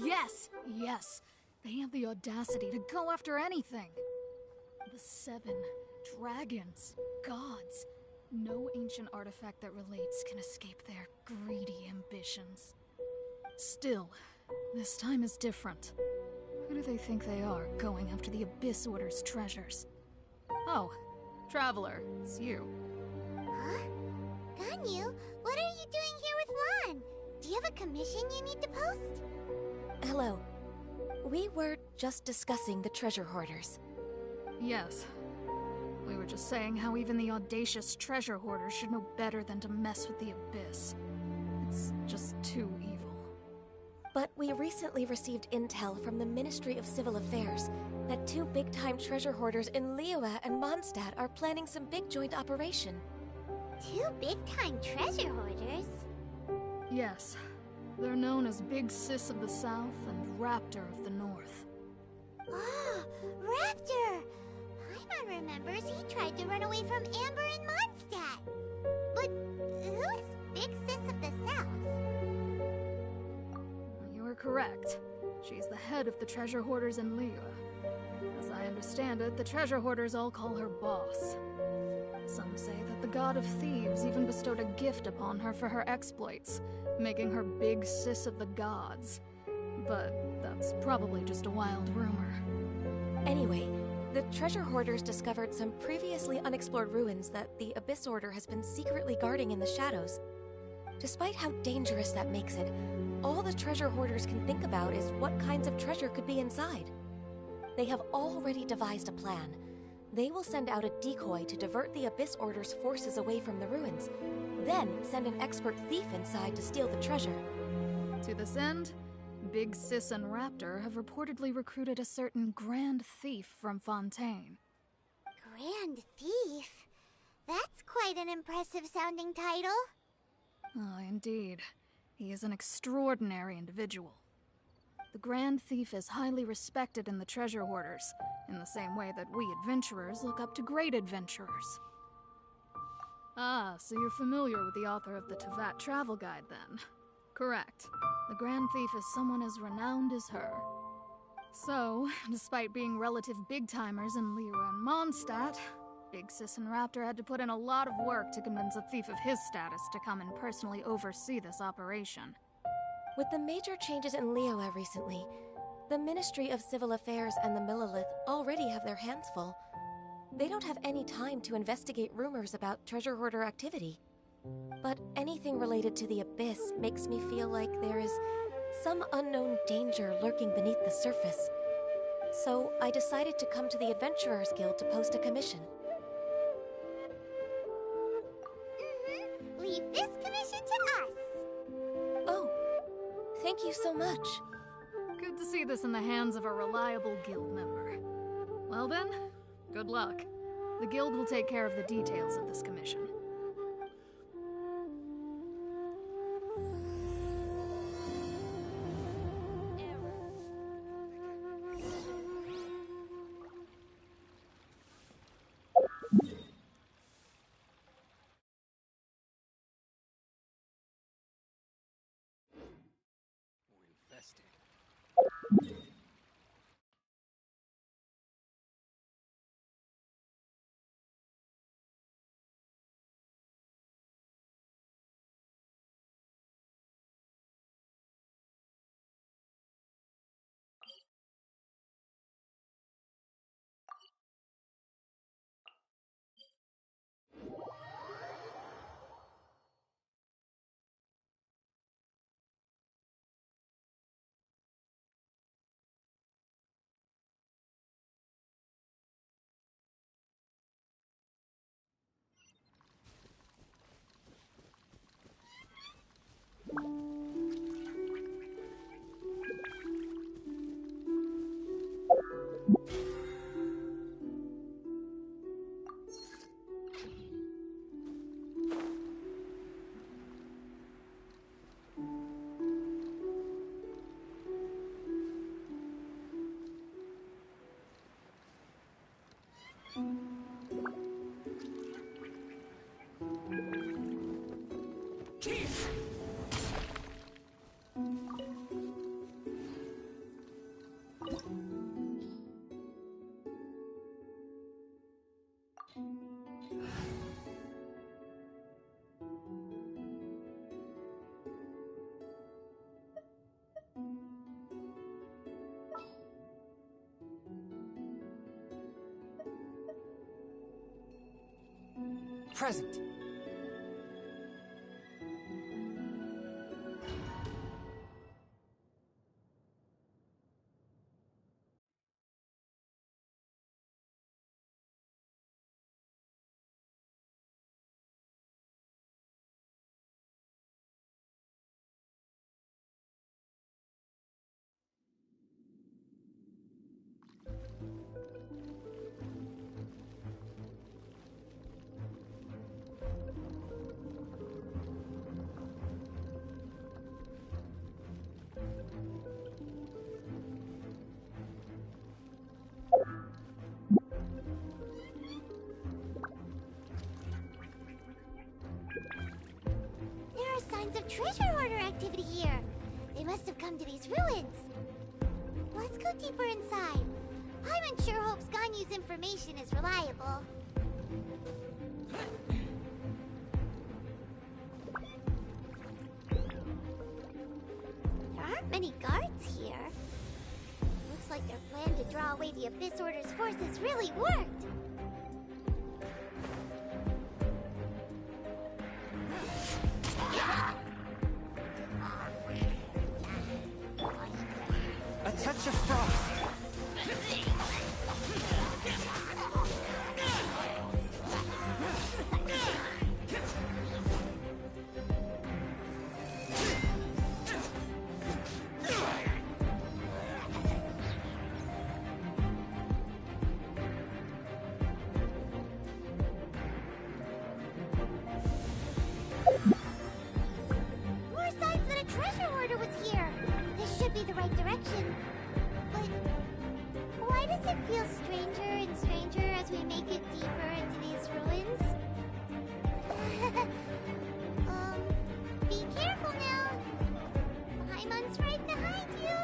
Yes! Yes! They have the audacity to go after anything! The 7 dragons, gods. No ancient artifact that relates can escape their greedy ambitions. Still, this time is different. Who do they think they are, going after the Abyss Order's treasures? Oh, Traveler, it's you. Huh? Ganyu, what are you doing here with Lan? Do you have a commission you need to post? Hello. We were just discussing the treasure hoarders. Yes. We were just saying how even the audacious treasure hoarders should know better than to mess with the Abyss. It's just too evil. But we recently received intel from the Ministry of Civil Affairs that 2 big-time treasure hoarders in Liyue and Mondstadt are planning some big joint operation. 2 big-time treasure hoarders? Yes. They're known as Big Sis of the South and Raptor of the North. Oh, Raptor! Paimon remembers he tried to run away from Amber in Mondstadt. But who is Big Sis of the South? You are correct. She's the head of the treasure hoarders in Liyue. As I understand it, the treasure hoarders all call her boss. Some say that the god of thieves even bestowed a gift upon her for her exploits, making her Big Sis of the gods. But that's probably just a wild rumor. Anyway, the treasure hoarders discovered some previously unexplored ruins that the Abyss Order has been secretly guarding in the shadows. Despite how dangerous that makes it, all the treasure hoarders can think about is what kinds of treasure could be inside. They have already devised a plan. They will send out a decoy to divert the Abyss Order's forces away from the ruins, then send an expert thief inside to steal the treasure. To this end, Big Sis and Raptor have reportedly recruited a certain Grand Thief from Fontaine. Grand Thief? That's quite an impressive sounding title. Oh, indeed. He is an extraordinary individual. The Grand Thief is highly respected in the treasure hoarders, in the same way that we adventurers look up to great adventurers. Ah, so you're familiar with the author of the Tevat Travel Guide, then? Correct. The Grand Thief is someone as renowned as her. So, despite being relative big-timers in Liyue and Mondstadt, Big Sis and Raptor had to put in a lot of work to convince a thief of his status to come and personally oversee this operation. With the major changes in Liyue recently, the Ministry of Civil Affairs and the Millelith already have their hands full. They don't have any time to investigate rumors about treasure hoarder activity. But anything related to the Abyss makes me feel like there is some unknown danger lurking beneath the surface. So I decided to come to the Adventurers Guild to post a commission. Leave this commission to us. Oh, thank you so much. Good to see this in the hands of a reliable guild member. Well then, good luck. The guild will take care of the details of this commission. present. There are signs of treasure hoarder activity here. They must have come to these ruins. Let's go deeper inside. Paimon sure hopes Ganyu's information is reliable. There aren't many guards here. Looks like their plan to draw away the Abyss Order's forces really worked. A touch of frost. More signs that a treasure hoarder was here. This should be the right direction. But why does it feel stranger and stranger as we make it deeper into these ruins? Be careful now. Paimon's right behind you.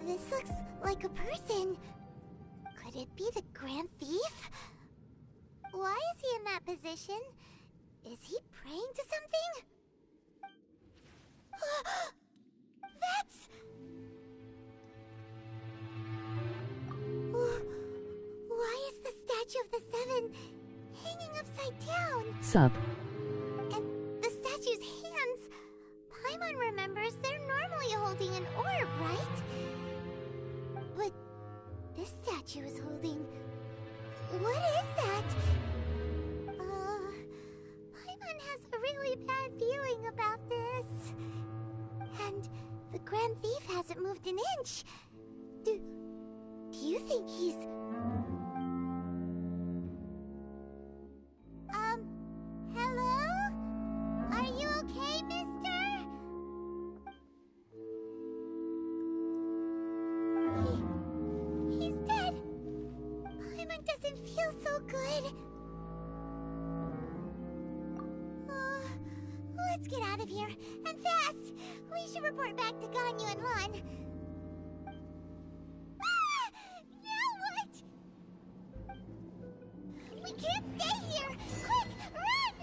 This looks like a person. Could it be the Grand Thief? Why is he in that position? Is he praying to something? That's... Why is the statue of the Seven hanging upside down? Sub. And the statue's hands... Paimon remembers they're normally holding an orb, right? But this statue is holding... What is that? Paimon has a really bad feeling about this. And the Grand Thief hasn't moved an inch. Do you think he's... Hello? Are you okay, mister? Let's get out of here, and fast! We should report back to Ganyu and Lon. Ah! Now what? We can't stay here! Quick, run!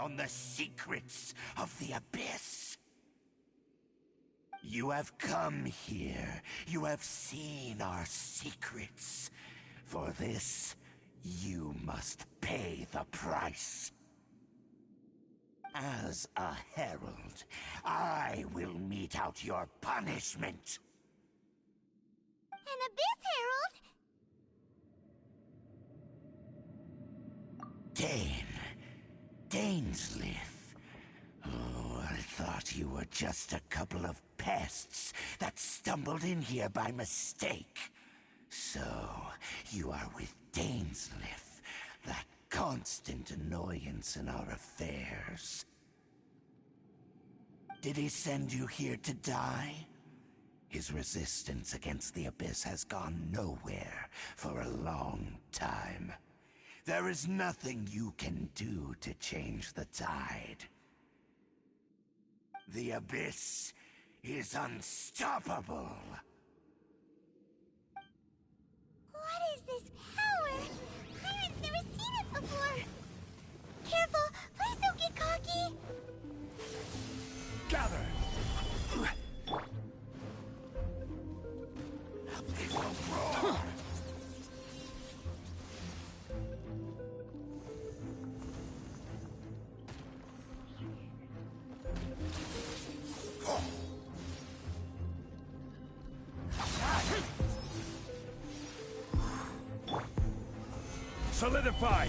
On the secrets of the Abyss. You have come here. You have seen our secrets. For this, you must pay the price. As a herald, I will mete out your punishment. An Abyss Herald? Dane. Dainsleif. Oh, I thought you were just a couple of pests that stumbled in here by mistake. So, you are with Dainsleif, that constant annoyance in our affairs. Did he send you here to die? His resistance against the Abyss has gone nowhere for a long time. There is nothing you can do to change the tide. The Abyss is unstoppable. What is this power? Pirate's never seen it before. Careful, please don't get cocky. Gather! It will roar! Solidify!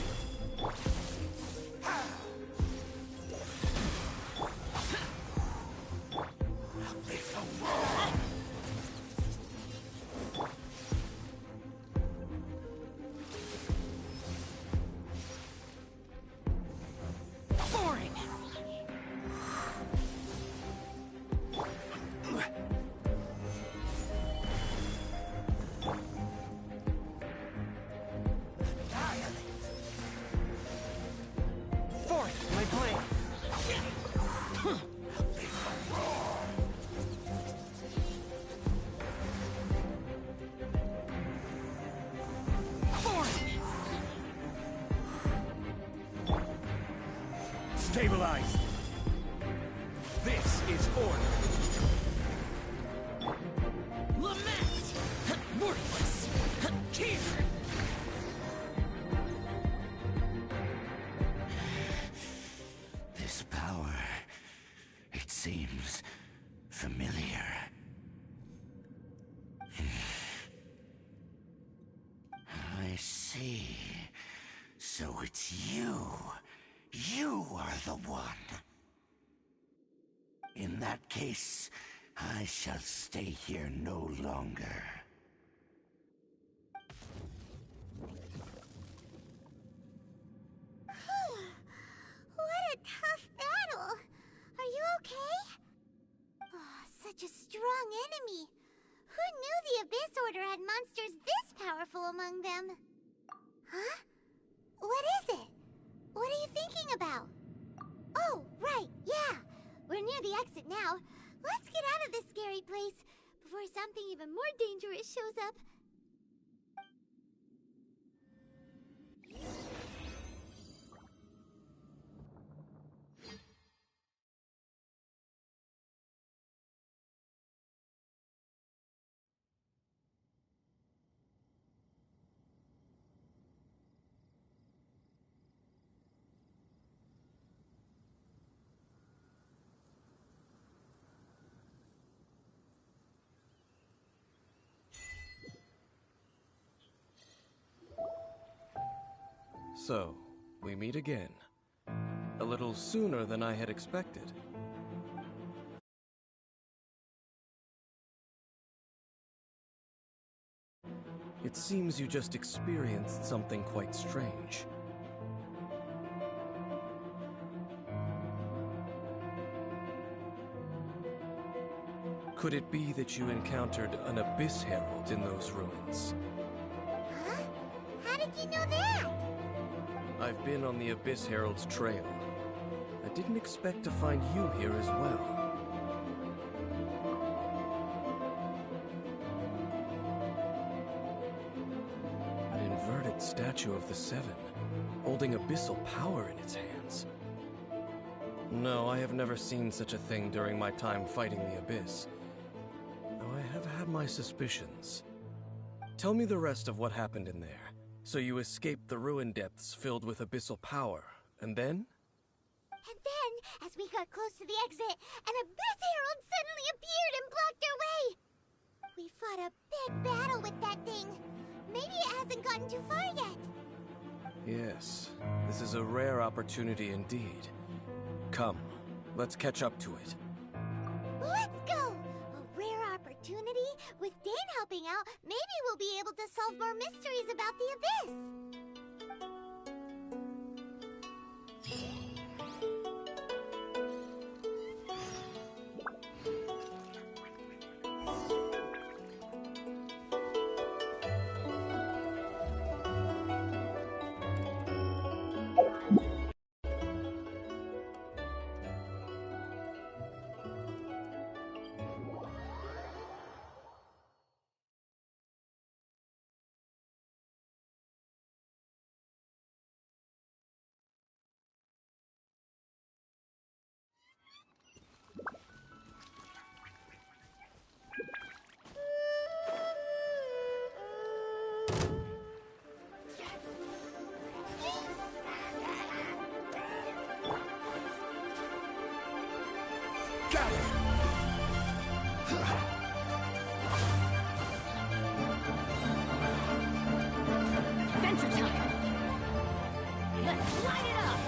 Stabilize! This is order! Lament! Worthless! Here! This power, it seems familiar. I see. So it's you. You are the one. In that case, I shall stay here no longer. What a tough battle! Are you okay? Oh, such a strong enemy! Who knew the Abyss Order had monsters this powerful among them? Huh? What is it? What are you thinking about? Oh, right, yeah! We're near the exit now. Let's get out of this scary place before something even more dangerous shows up. So, we meet again. A little sooner than I had expected. It seems you just experienced something quite strange. Could it be that you encountered an Abyss Herald in those ruins? Huh? How did you know that? I've been on the Abyss Herald's trail. I didn't expect to find you here as well. An inverted statue of the Seven, holding abyssal power in its hands. No, I have never seen such a thing during my time fighting the Abyss. Though I have had my suspicions. Tell me the rest of what happened in there. So you escaped the ruin depths filled with abyssal power, and then? And then, as we got close to the exit, an Abyss Herald suddenly appeared and blocked our way! We fought a big battle with that thing. Maybe it hasn't gotten too far yet. Yes, this is a rare opportunity indeed. Come, let's catch up to it. Let's go! A rare opportunity? With Dane helping out, maybe we'll be able to solve more mysteries about the Abyss! Adventure time! Let's light it up!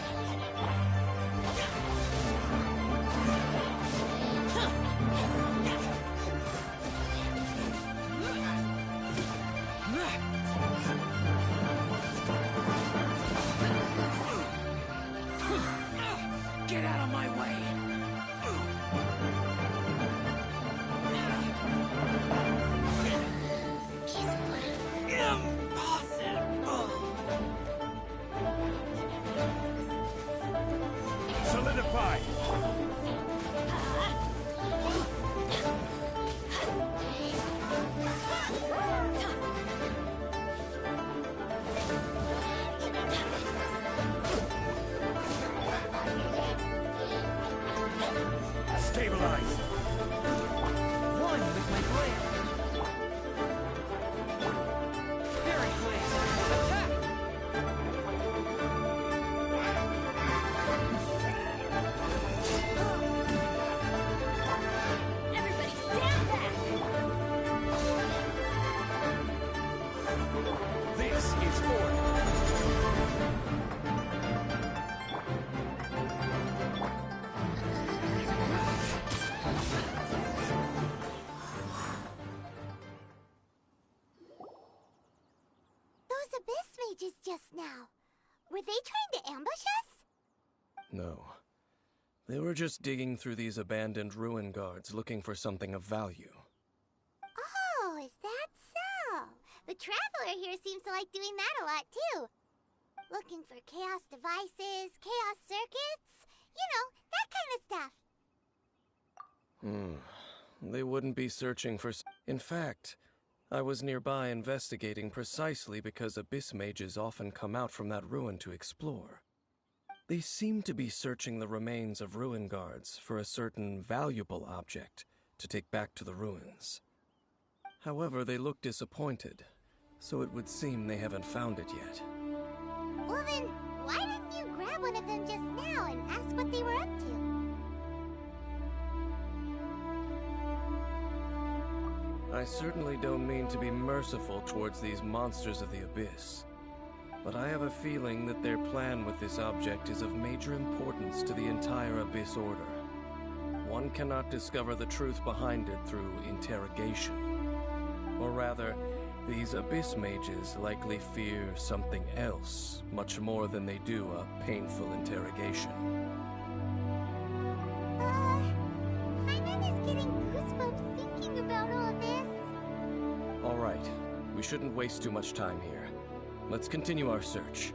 Get out of my way! neutralized. One with my blade. Spirit blade. Attack! Everybody stand back! This is order. Those abyss mages just now. Were they trying to ambush us? No. They were just digging through these abandoned ruin guards looking for something of value. Oh, is that so? The Traveler here seems to like doing that a lot too. Looking for chaos devices, chaos circuits, you know, that kind of stuff. They wouldn't be searching for... In fact, I was nearby investigating precisely because abyss mages often come out from that ruin to explore. They seem to be searching the remains of ruin guards for a certain valuable object to take back to the ruins. However, they look disappointed, so it would seem they haven't found it yet. Well then, why didn't you grab one of them just now and ask what they were up to? I certainly don't mean to be merciful towards these monsters of the abyss, but I have a feeling that their plan with this object is of major importance to the entire Abyss Order. One cannot discover the truth behind it through interrogation. Or rather, these Abyss mages likely fear something else, much more than they do a painful interrogation. Paimon is getting goosebumps thinking about all this. All right, we shouldn't waste too much time here. Let's continue our search.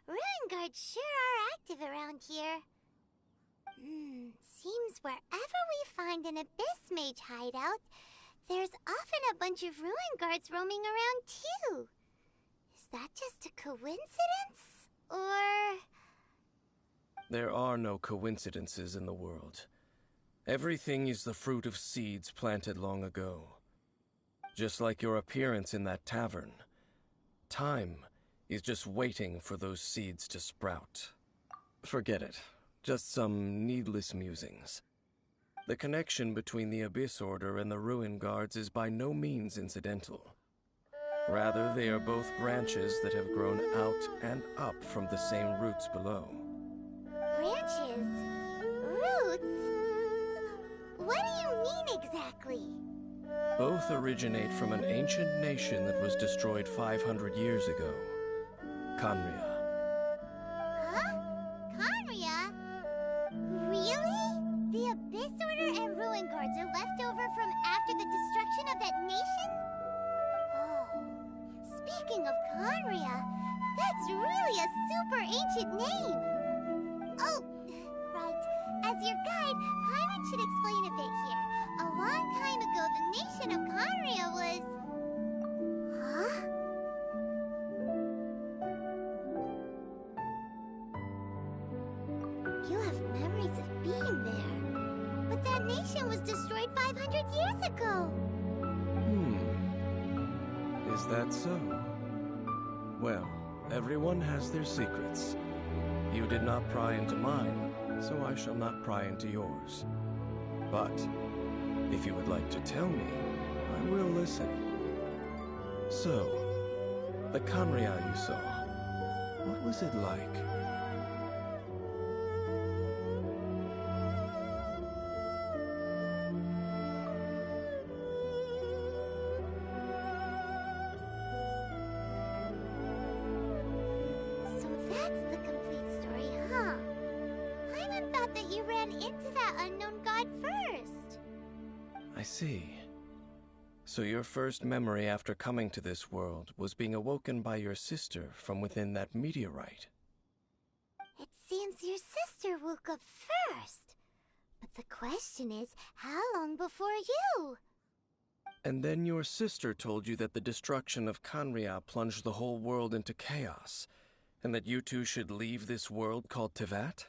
ruin guards sure are active around here. Seems wherever we find an Abyss Mage hideout, there's often a bunch of ruin guards roaming around too. Is that just a coincidence? Or... There are no coincidences in the world. Everything is the fruit of seeds planted long ago. Just like your appearance in that tavern, time is just waiting for those seeds to sprout. Forget it. Just some needless musings. The connection between the Abyss Order and the Ruin Guards is by no means incidental. Rather, they are both branches that have grown out and up from the same roots below. branches? Roots? What do you mean exactly? Both originate from an ancient nation that was destroyed 500 years ago. Khaenri'ah. Huh? Khaenri'ah? Really? The Abyss Order and Ruin Guards are left over from after the destruction of that nation? Oh, speaking of Khaenri'ah, that's really a super ancient name. Oh, right. As your guide, Paimon should explain a bit here. A long time ago, the nation of Khaenri'ah was... Huh? You have memories of being there. But that nation was destroyed 500 years ago. Is that so? Well, everyone has their secrets. You did not pry into mine, so I shall not pry into yours. But, if you would like to tell me, I will listen. So, the Khaenri'ah you saw, what was it like? So that's the complete story, huh? Paimon thought that you ran into that unknown god first. I see. So your first memory after coming to this world was being awoken by your sister from within that meteorite. It seems your sister woke up first. But the question is, how long before you? And then your sister told you that the destruction of Khaenri'ah plunged the whole world into chaos, and that you two should leave this world called Teyvat?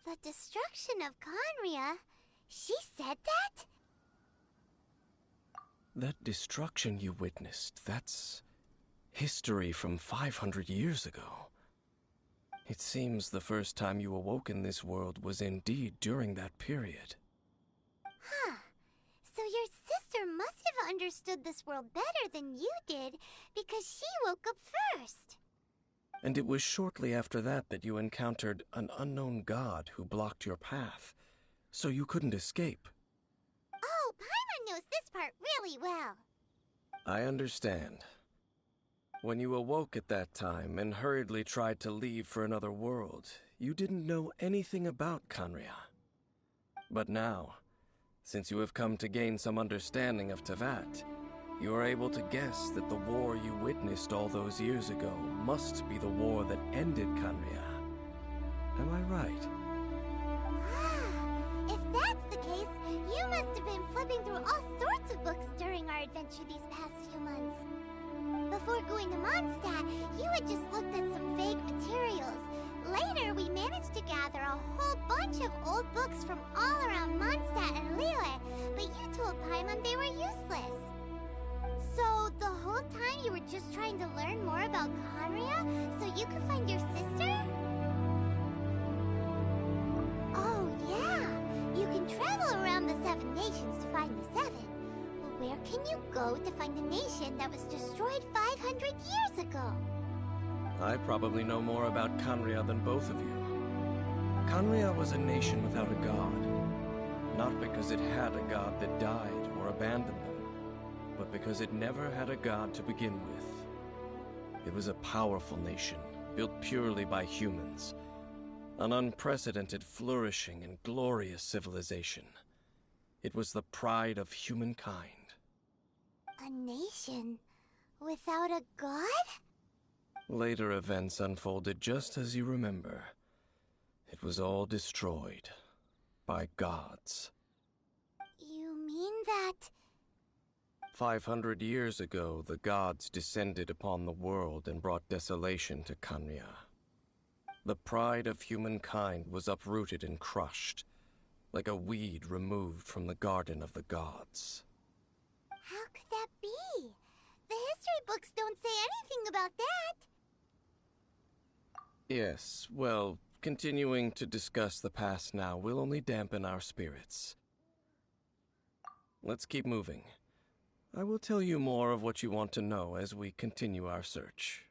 The destruction of Khaenri'ah? She said that? That destruction you witnessed, that's history from 500 years ago. It seems the first time you awoke in this world was indeed during that period. Huh. So your sister must have understood this world better than you did, because she woke up first. And it was shortly after that that you encountered an unknown god who blocked your path, so you couldn't escape. Oh, Paimon knows this part really well. I understand. When you awoke at that time and hurriedly tried to leave for another world, you didn't know anything about Khaenri'ah. But now, since you have come to gain some understanding of Teyvat, you are able to guess that the war you witnessed all those years ago must be the war that ended Khaenri'ah. Am I right? If that's the case, you must have been flipping through all sorts of books during our adventure these past few months. Before going to Mondstadt, you had just looked at some vague materials. Later, we managed to gather a whole bunch of old books from all around Mondstadt and Liyue, but you told Paimon they were useless. So, the whole time you were just trying to learn more about Khaenri'ah so you could find your sister? Oh, yeah! You can travel around the 7 nations to find the 7. But where can you go to find a nation that was destroyed 500 years ago? I probably know more about Khaenri'ah than both of you. Khaenri'ah was a nation without a god. Not because it had a god that died or abandoned them, but because it never had a god to begin with. It was a powerful nation, built purely by humans. An unprecedented, flourishing, and glorious civilization. It was the pride of humankind. A nation without a god? Later events unfolded just as you remember. It was all destroyed by gods. You mean that... 500 years ago, the gods descended upon the world and brought desolation to Khanria. The pride of humankind was uprooted and crushed, like a weed removed from the garden of the gods. How could that be? The history books don't say anything about that. Yes, well, continuing to discuss the past now will only dampen our spirits. Let's keep moving. I will tell you more of what you want to know as we continue our search.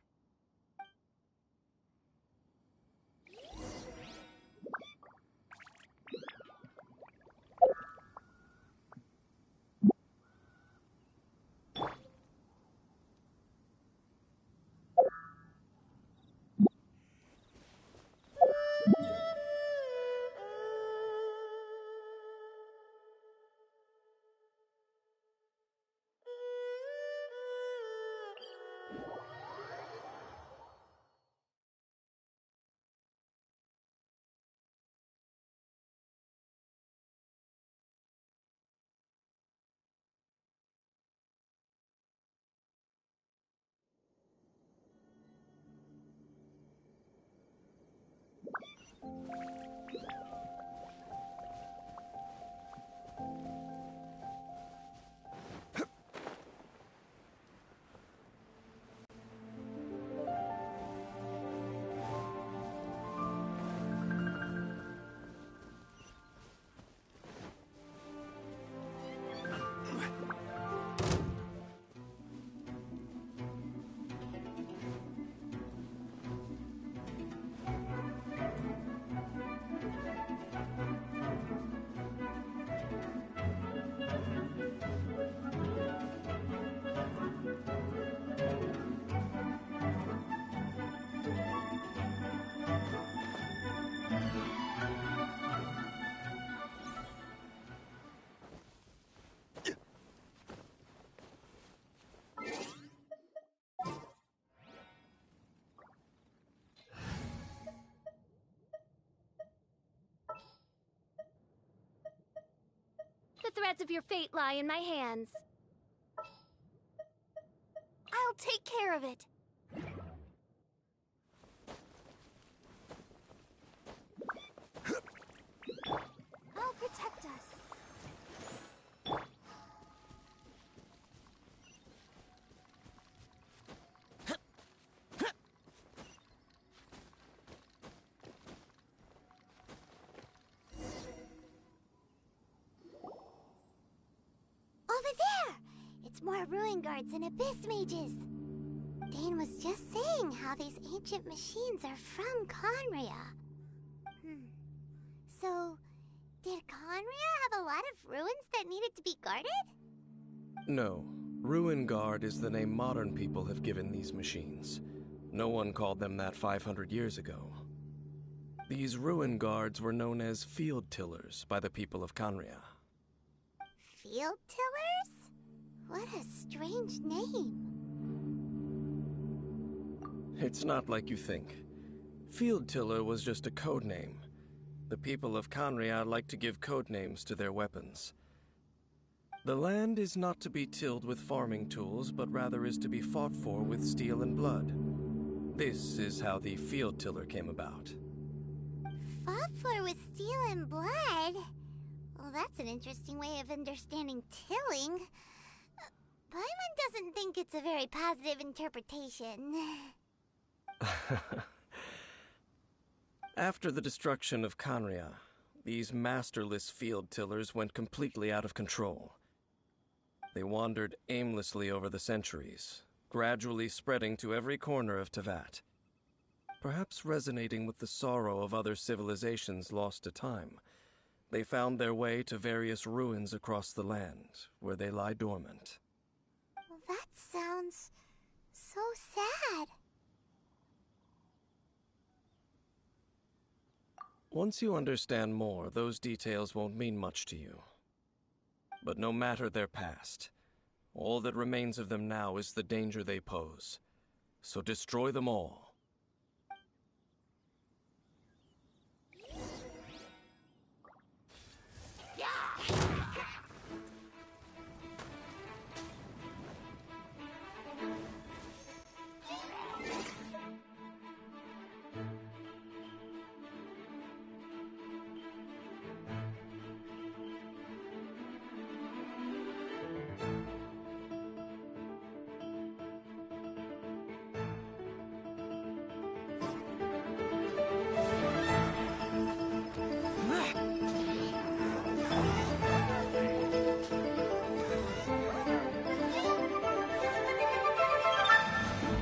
The threads of your fate lie in my hands. I'll take care of it. I'll protect us. Over there! It's more ruin guards and abyss mages. Dane was just saying how these ancient machines are from Khanria. So, did Khanria have a lot of ruins that needed to be guarded? No. Ruin Guard is the name modern people have given these machines. No one called them that 500 years ago. These Ruin Guards were known as Field Tillers by the people of Khanria. Field Tillers? What a strange name. It's not like you think. Field Tiller was just a code name. The people of Khanria like to give code names to their weapons. The land is not to be tilled with farming tools, but rather is to be fought for with steel and blood. This is how the Field Tiller came about. Fought for with steel and blood? Well, that's an interesting way of understanding tilling. Paimon doesn't think it's a very positive interpretation. After the destruction of Khanria, these masterless field tillers went completely out of control. They wandered aimlessly over the centuries, gradually spreading to every corner of Teyvat. Perhaps resonating with the sorrow of other civilizations lost to time, they found their way to various ruins across the land, where they lie dormant. Well, that sounds so sad. Once you understand more, those details won't mean much to you. But no matter their past, all that remains of them now is the danger they pose. so destroy them all.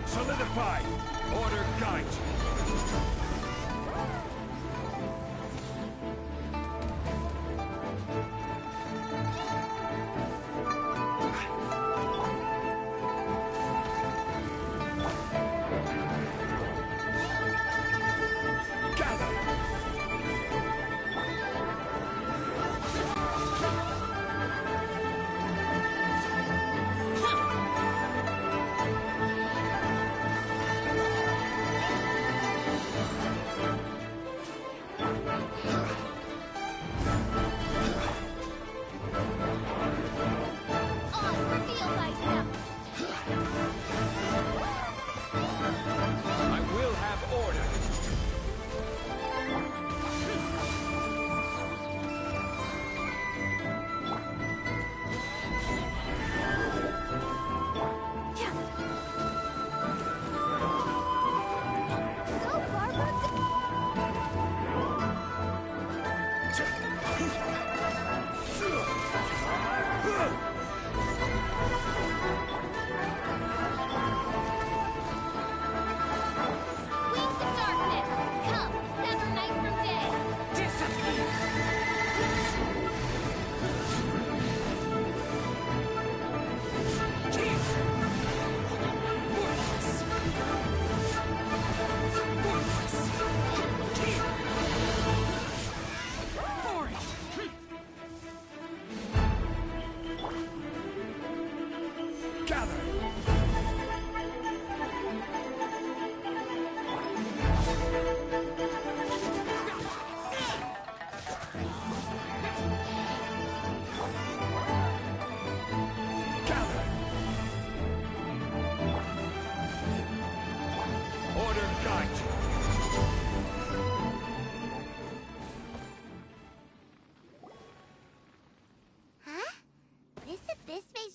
Solidify! Order guide!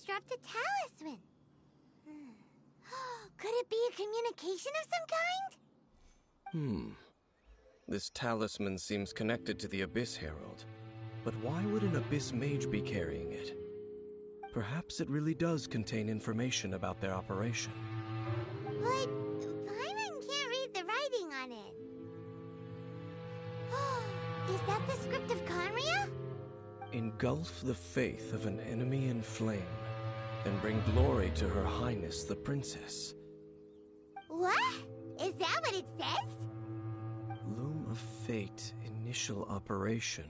dropped a talisman. Could it be a communication of some kind? This talisman seems connected to the Abyss Herald. But why would an Abyss Mage be carrying it? Perhaps it really does contain information about their operation. But Paimon can't read the writing on it. Is that the script of Conria? Engulf the faith of an enemy in flame, and bring glory to Her Highness the Princess. What? Is that what it says? Loom of Fate, initial operation.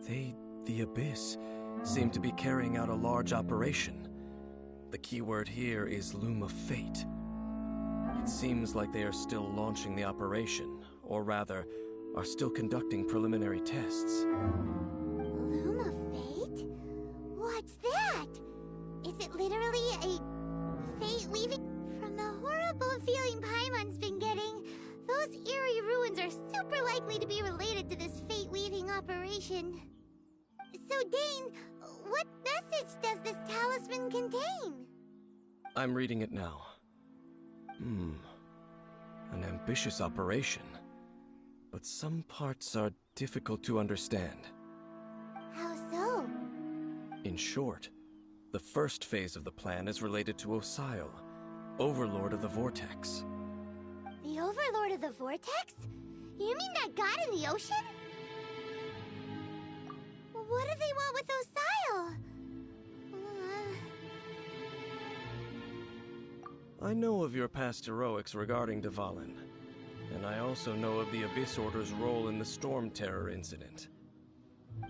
They, the Abyss, seem to be carrying out a large operation. The keyword here is Loom of Fate. It seems like they are still launching the operation, or rather, are still conducting preliminary tests. Loom of Fate? What's that? Is it literally a fate weaving? From the horrible feeling Paimon's been getting, those eerie ruins are super likely to be related to this fate weaving operation. So Dane, what message does this talisman contain? I'm reading it now. An ambitious operation. But some parts are difficult to understand. How so? In short, the first phase of the plan is related to Osial, Overlord of the Vortex. The Overlord of the Vortex? You mean that god in the ocean? What do they want with Osial? I know of your past heroics regarding Dvalin, and I also know of the Abyss Order's role in the Storm Terror incident.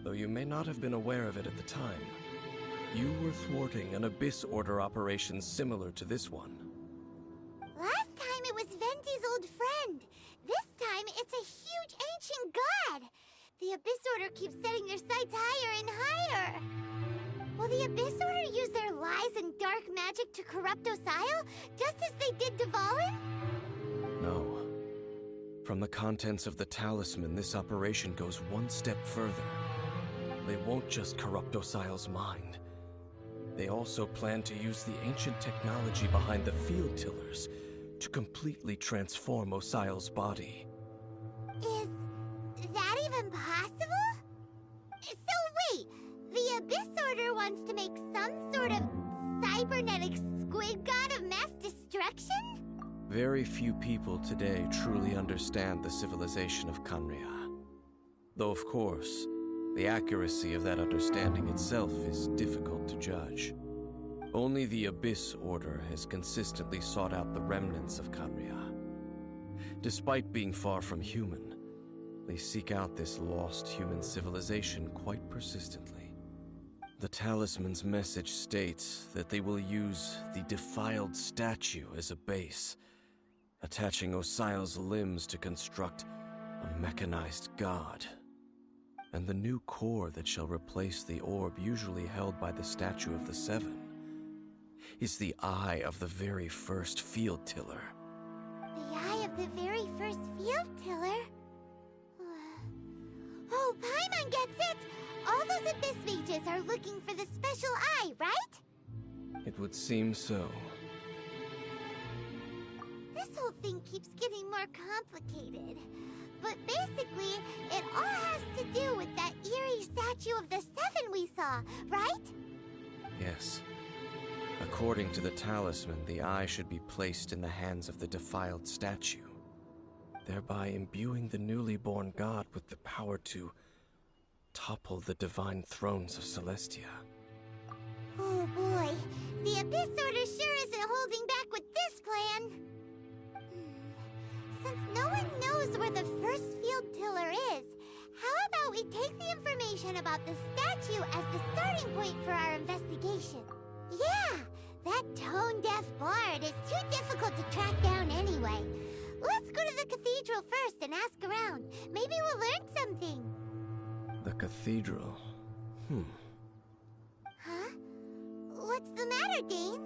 Though you may not have been aware of it at the time, you were thwarting an Abyss Order operation similar to this one. Order use their lies and dark magic to corrupt Osile, just as they did Dvalin? No. From the contents of the talisman, this operation goes one step further. They won't just corrupt Osile's mind. They also plan to use the ancient technology behind the field tillers to completely transform Osile's body. Is that even possible? So wait, the Abyss Order wants to make some sort of cybernetic squid god of mass destruction? Very few people today truly understand the civilization of Khaenri'ah. Though, of course, the accuracy of that understanding itself is difficult to judge. Only the Abyss Order has consistently sought out the remnants of Khaenri'ah. Despite being far from human, they seek out this lost human civilization quite persistently. The talisman's message states that they will use the defiled statue as a base, attaching Osile's limbs to construct a mechanized god. And the new core that shall replace the orb usually held by the Statue of the Seven is the eye of the very first field tiller. The eye of the very first field tiller? Oh, Paimon gets it! All those Abyss mages are looking for the special eye, right? It would seem so. This whole thing keeps getting more complicated. But basically, it all has to do with that eerie Statue of the Seven we saw, right? Yes. According to the talisman, the eye should be placed in the hands of the defiled statue, thereby imbuing the newly born god with the power to topple the divine thrones of Celestia. Oh boy, the Abyss Order sure isn't holding back with this plan. Since no one knows where the first field tiller is, how about we take the information about the statue as the starting point for our investigation? Yeah, that tone-deaf bard is too difficult to track down anyway. Let's go to the cathedral first and ask around. Maybe we'll learn something. The cathedral? Huh? What's the matter, Dane?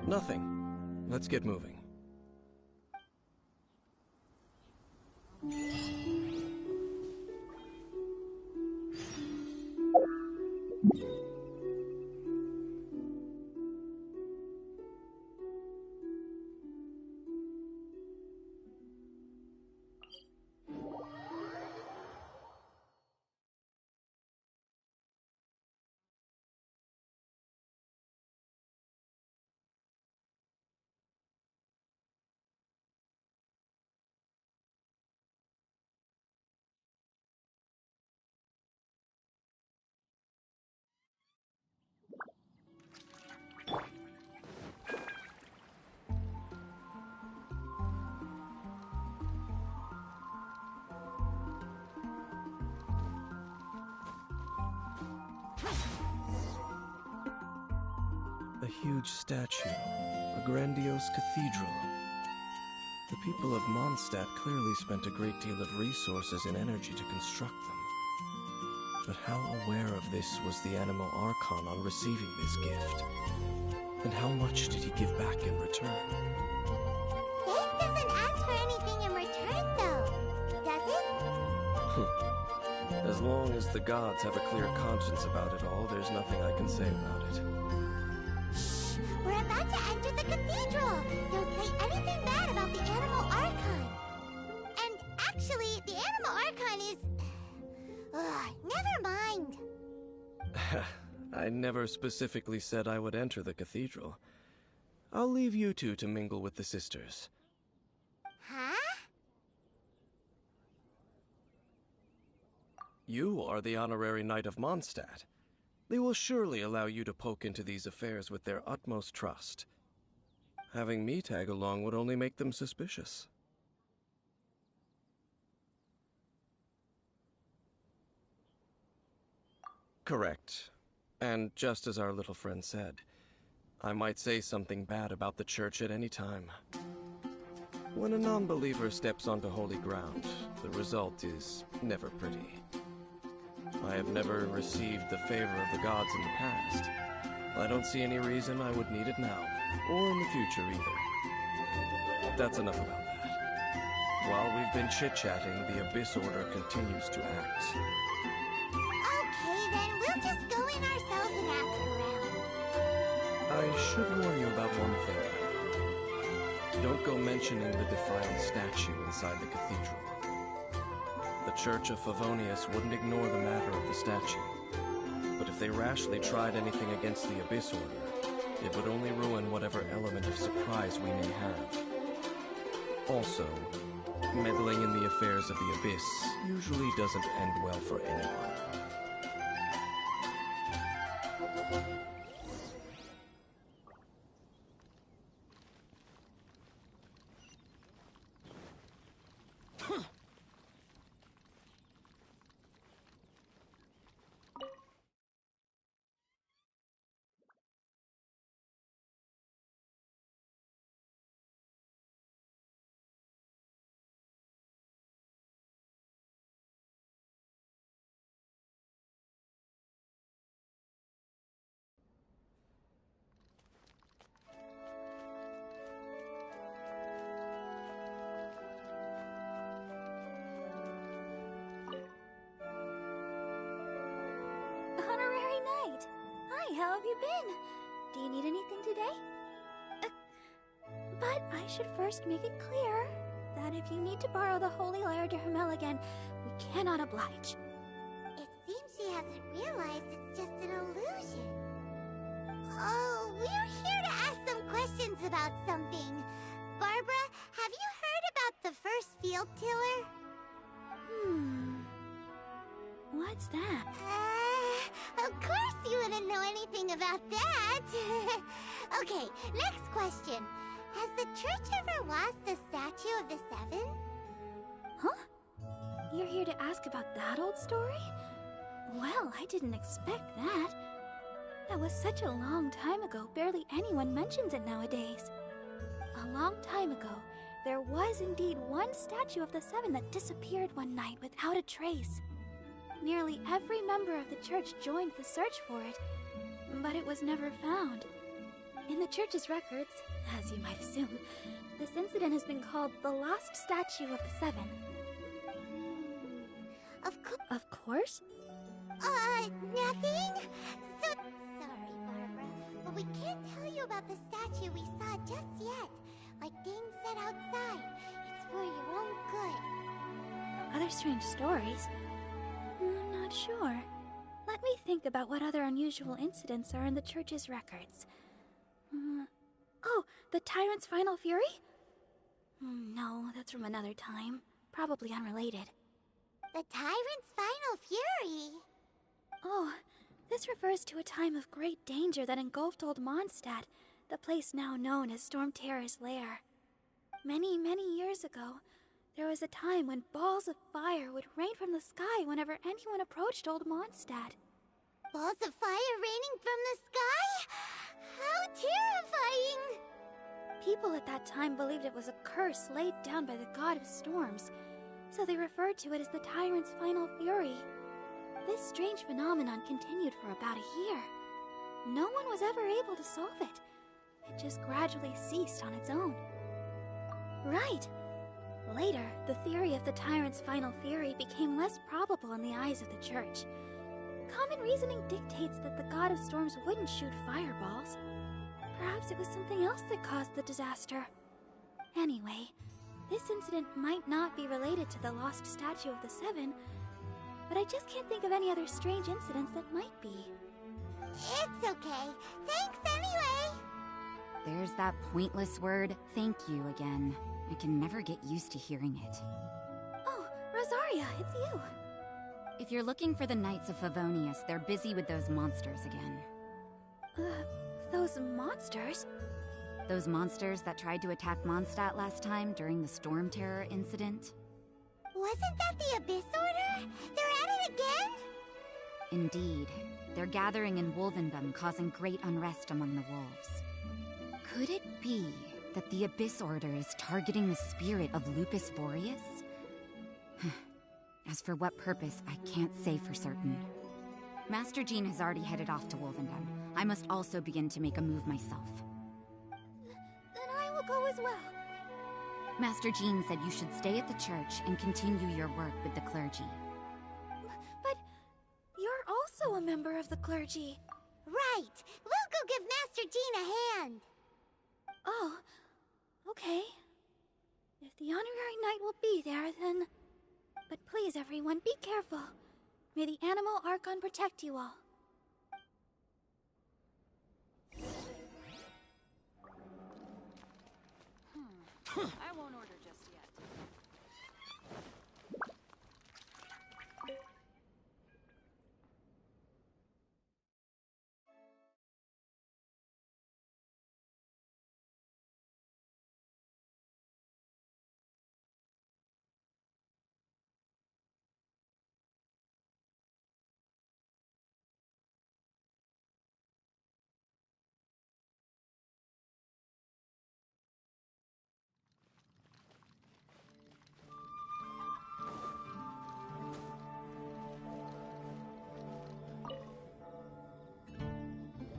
Nothing. Let's get moving. A huge statue, a grandiose cathedral. The people of Mondstadt clearly spent a great deal of resources and energy to construct them. But how aware of this was the animal Archon on receiving this gift? And how much did he give back in return? Fate doesn't ask for anything in return, though, does it? As long as the gods have a clear conscience about it all, there's nothing I can say about it. Shh! We're about to enter the cathedral! Don't say anything bad about the animal Archon! And actually, the animal Archon is... never mind! I never specifically said I would enter the cathedral. I'll leave you two to mingle with the sisters. Huh? You are the honorary knight of Mondstadt. They will surely allow you to poke into these affairs with their utmost trust. Having me tag along would only make them suspicious. Correct. And just as our little friend said, I might say something bad about the church at any time. When a non-believer steps onto holy ground, the result is never pretty. I have never received the favor of the gods in the past, I don't see any reason I would need it now, or in the future either. That's enough about that. While we've been chit-chatting, the Abyss Order continues to act. Okay, then we'll just go in ourselves and ask around. I should warn you about one thing. Don't go mentioning the defiled statue inside the cathedral. The Church of Favonius wouldn't ignore the matter of the statue. But if they rashly tried anything against the Abyss Order, it would only ruin whatever element of surprise we may have. Also, meddling in the affairs of the Abyss usually doesn't end well for anyone. Honorary Knight! Hi, how have you been? Do you need anything today? But I should first make it clear that if you need to borrow the Holy Lyre de Hermel again, we cannot oblige. It seems she hasn't realized it's just an illusion. Oh, we're here to ask some questions about something. Barbara, have you heard about the first field tiller? What's that? Of course you wouldn't know anything about that. Okay, next question. Has the church ever lost a statue of the Seven? Huh? You're here to ask about that old story? Well, I didn't expect that. That was such a long time ago, barely anyone mentions it nowadays. A long time ago, there was indeed one statue of the Seven that disappeared one night without a trace. Nearly every member of the church joined the search for it, but it was never found. In the church's records, as you might assume, this incident has been called the Lost Statue of the Seven. Of course? Nothing? Sorry, Barbara, but we can't tell you about the statue we saw just yet. Like Dane said outside, it's for your own good. Other strange stories? I'm not sure. Let me think about what other unusual incidents are in the church's records. Oh, the Tyrant's Final Fury? No, that's from another time. Probably unrelated. The Tyrant's Final Fury? Oh, this refers to a time of great danger that engulfed old Mondstadt, the place now known as Storm Terror's lair. Many, many years ago, there was a time when balls of fire would rain from the sky whenever anyone approached old Mondstadt. Balls of fire raining from the sky? How terrifying! People at that time believed it was a curse laid down by the god of storms, so they referred to it as the Tyrant's Final Fury. This strange phenomenon continued for about a year. No one was ever able to solve it. It just gradually ceased on its own. Right. Later, the theory of the Tyrant's Final Fury became less probable in the eyes of the church. Common reasoning dictates that the god of storms wouldn't shoot fireballs. Perhaps it was something else that caused the disaster. Anyway, this incident might not be related to the lost statue of the Seven, but I just can't think of any other strange incidents that might be. It's okay. Thanks anyway! There's that pointless word, thank you, again. I can never get used to hearing it. Oh, Rosaria, it's you. If you're looking for the Knights of Favonius, they're busy with those monsters again. Those monsters? Those monsters that tried to attack Mondstadt last time during the Storm Terror incident? Wasn't that the Abyss Order? They're at it again? Indeed. They're gathering in Wolvendom, causing great unrest among the wolves. Could it be that the Abyss Order is targeting the spirit of Lupus Boreas? As for what purpose, I can't say for certain. Master Jean has already headed off to Wolvendom. I must also begin to make a move myself. Then I will go as well. Master Jean said you should stay at the church and continue your work with the clergy. But you're also a member of the clergy. Right. We'll go give Master Jean a hand. Oh, okay. If the honorary knight will be there, then... But please, everyone, be careful. May the animal Archon protect you all. I won't order just yet.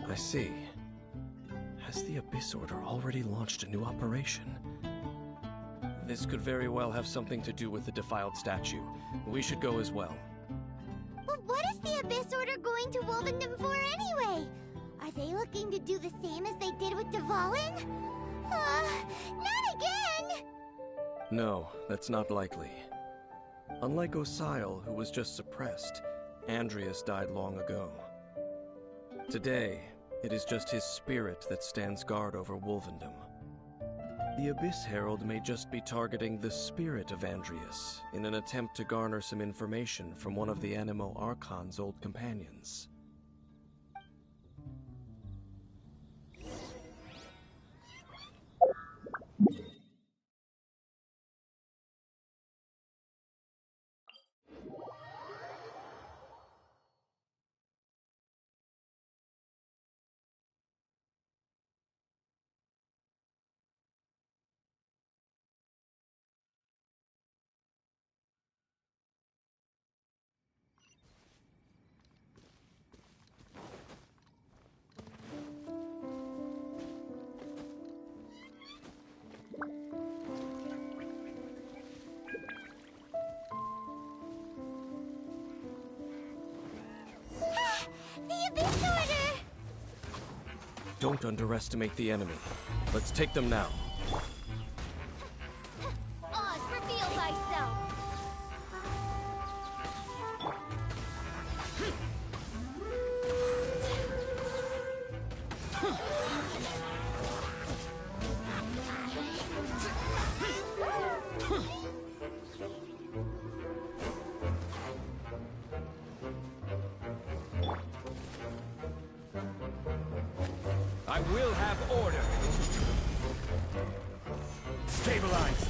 I see. Has the Abyss Order already launched a new operation? This could very well have something to do with the defiled statue. We should go as well. But what is the Abyss Order going to Wolvendom for anyway? Are they looking to do the same as they did with Dvalin? Not again! No, that's not likely. Unlike Osile, who was just suppressed, Andreas died long ago. Today, it is just his spirit that stands guard over Wolvendom. The Abyss Herald may just be targeting the spirit of Andreas in an attempt to garner some information from one of the Animo Archon's old companions. The Abyss Order! Don't underestimate the enemy. Let's take them now. Oz, reveal thyself! I will have order. Stabilize.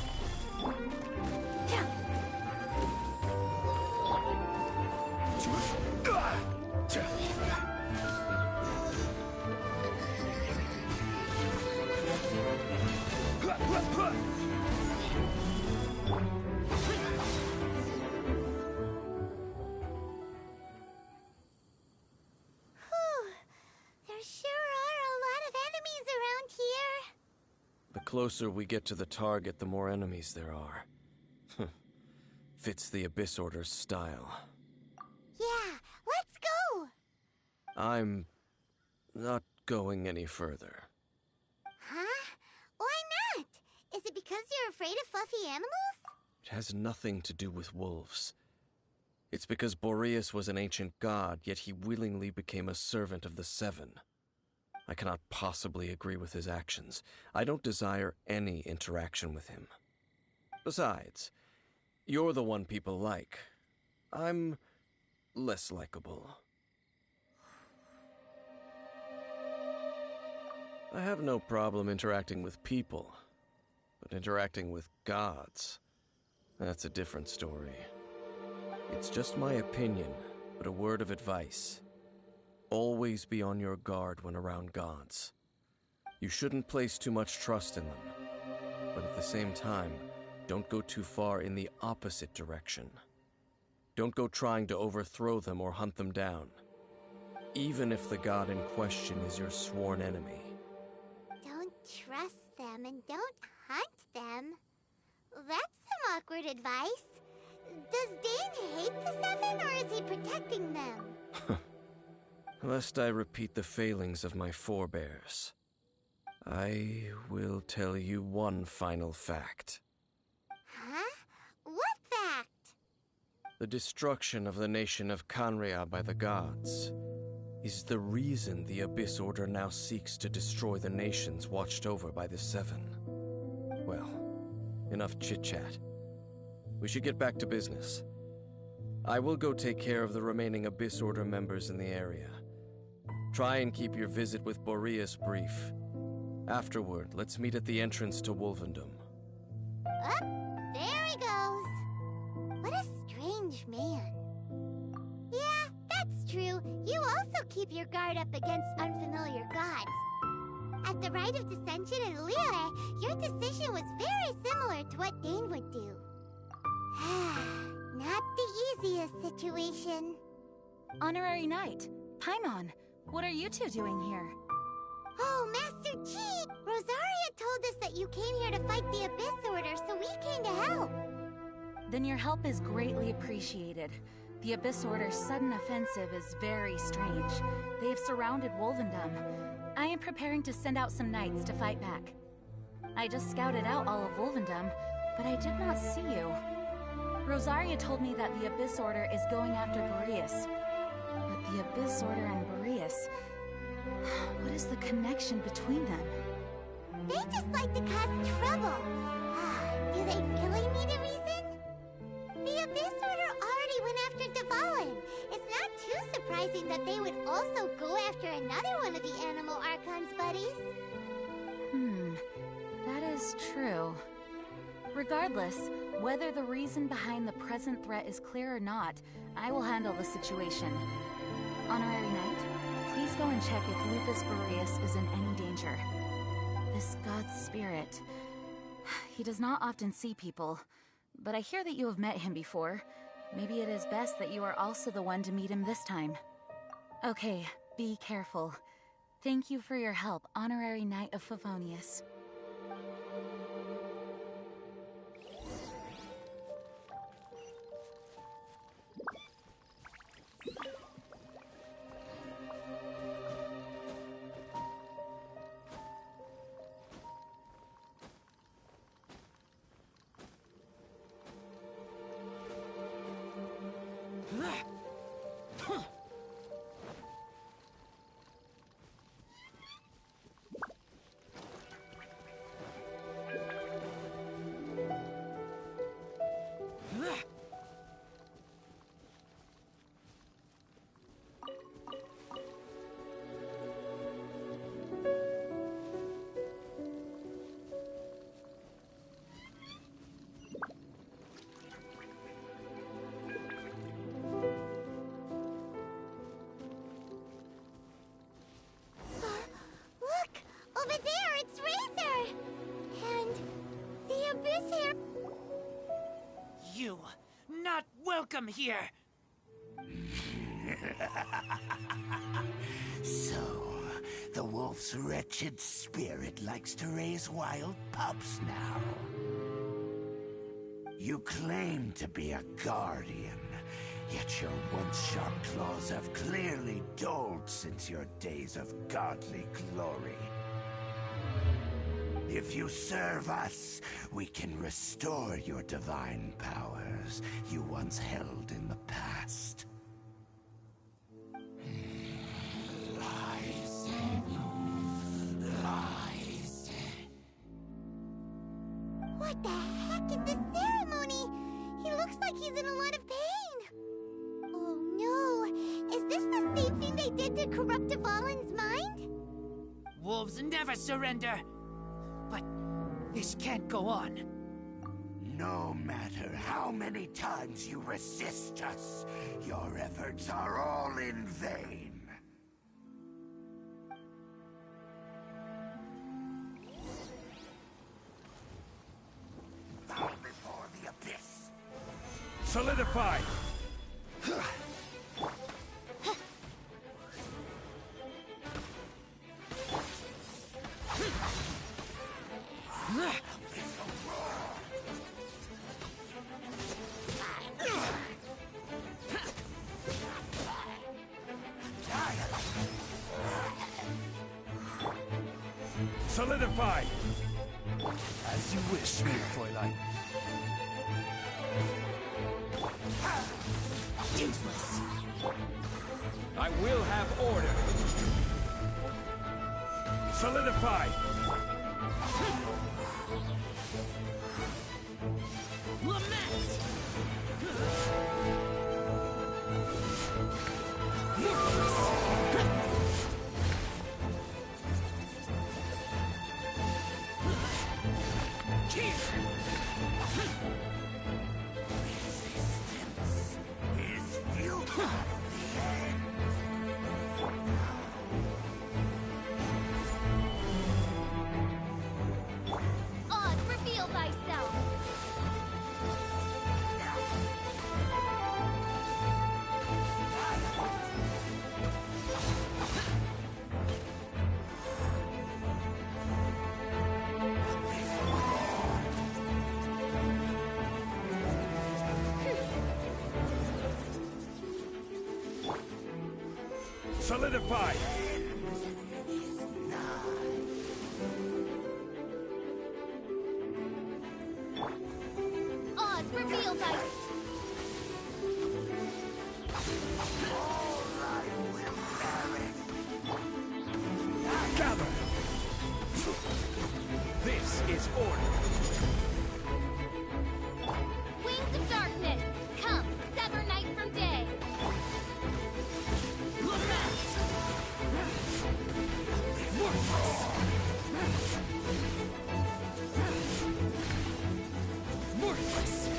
There sure are a lot of enemies around here. The closer we get to the target, the more enemies there are. Fits the Abyss Order's style. Yeah, let's go! I'm not going any further. Huh? Why not? Is it because you're afraid of fluffy animals? It has nothing to do with wolves. It's because Boreas was an ancient god, yet he willingly became a servant of the Seven. I cannot possibly agree with his actions. I don't desire any interaction with him. Besides, you're the one people like. I'm less likable. I have no problem interacting with people, but interacting with gods, that's a different story. It's just my opinion, but a word of advice. Always be on your guard when around gods. You shouldn't place too much trust in them, but at the same time, don't go too far in the opposite direction. Don't go trying to overthrow them or hunt them down. even if the god in question is your sworn enemy. Don't trust them and don't hunt them. That's some awkward advice. Does Dane hate the Seven, or is he protecting them? Lest I repeat the failings of my forebears, I will tell you one final fact. Huh? What fact? The destruction of the nation of Canria by the gods is the reason the Abyss Order now seeks to destroy the nations watched over by the Seven. Well, enough chit-chat. We should get back to business. I will go take care of the remaining Abyss Order members in the area. Try and keep your visit with Boreas brief. Afterward, let's meet at the entrance to Wolvendom. There he goes. What a strange man. Yeah, that's true. You also keep your guard up against unfamiliar gods. At the Rite of Dissension in Lyre, your decision was very similar to what Dane would do. Not the easiest situation. Honorary Knight, Paimon, what are you two doing here? Oh, Master Chi! Rosaria told us that you came here to fight the Abyss Order, so we came to help. Then your help is greatly appreciated. The Abyss Order's sudden offensive is very strange. They have surrounded Wolvendom. I am preparing to send out some knights to fight back. I just scouted out all of Wolvendom, but I did not see you. Rosaria told me that the Abyss Order is going after Boreas. But the Abyss Order and Boreas... what is the connection between them? They just like to cause trouble. Do they really need a reason? The Abyss Order already went after Dvalin. It's not too surprising that they would also go after another one of the Animal Archon's buddies. That is true. Regardless, whether the reason behind the present threat is clear or not, I will handle the situation. Honorary Knight, please go and check if Lupus Boreas is in any danger. This god's spirit... he does not often see people, but I hear that you have met him before. Maybe it is best that you are also the one to meet him this time. Okay, be careful. Thank you for your help, Honorary Knight of Favonius. Welcome here. So, the wolf's wretched spirit likes to raise wild pups now. You claim to be a guardian, yet your once sharp claws have clearly dulled since your days of godly glory. If you serve us, we can restore your divine powers you once held in the past. Lies. Lies. What the heck is this ceremony? He looks like he's in a lot of pain. Oh no, is this the same thing they did to corrupt Dvalin's mind? Wolves never surrender. But this can't go on. No matter how many times you resist us, your efforts are all in vain. Bow before the abyss. Solidify! Solidify! As you wish, mir Fräulein. Useless. I will have order. Solidify! Lament! Oz, reveal thyself. Solidify! Oz, reveal thyself. Gather! This is order. Wings of darkness, come, sever night from day. Worthless! Worthless!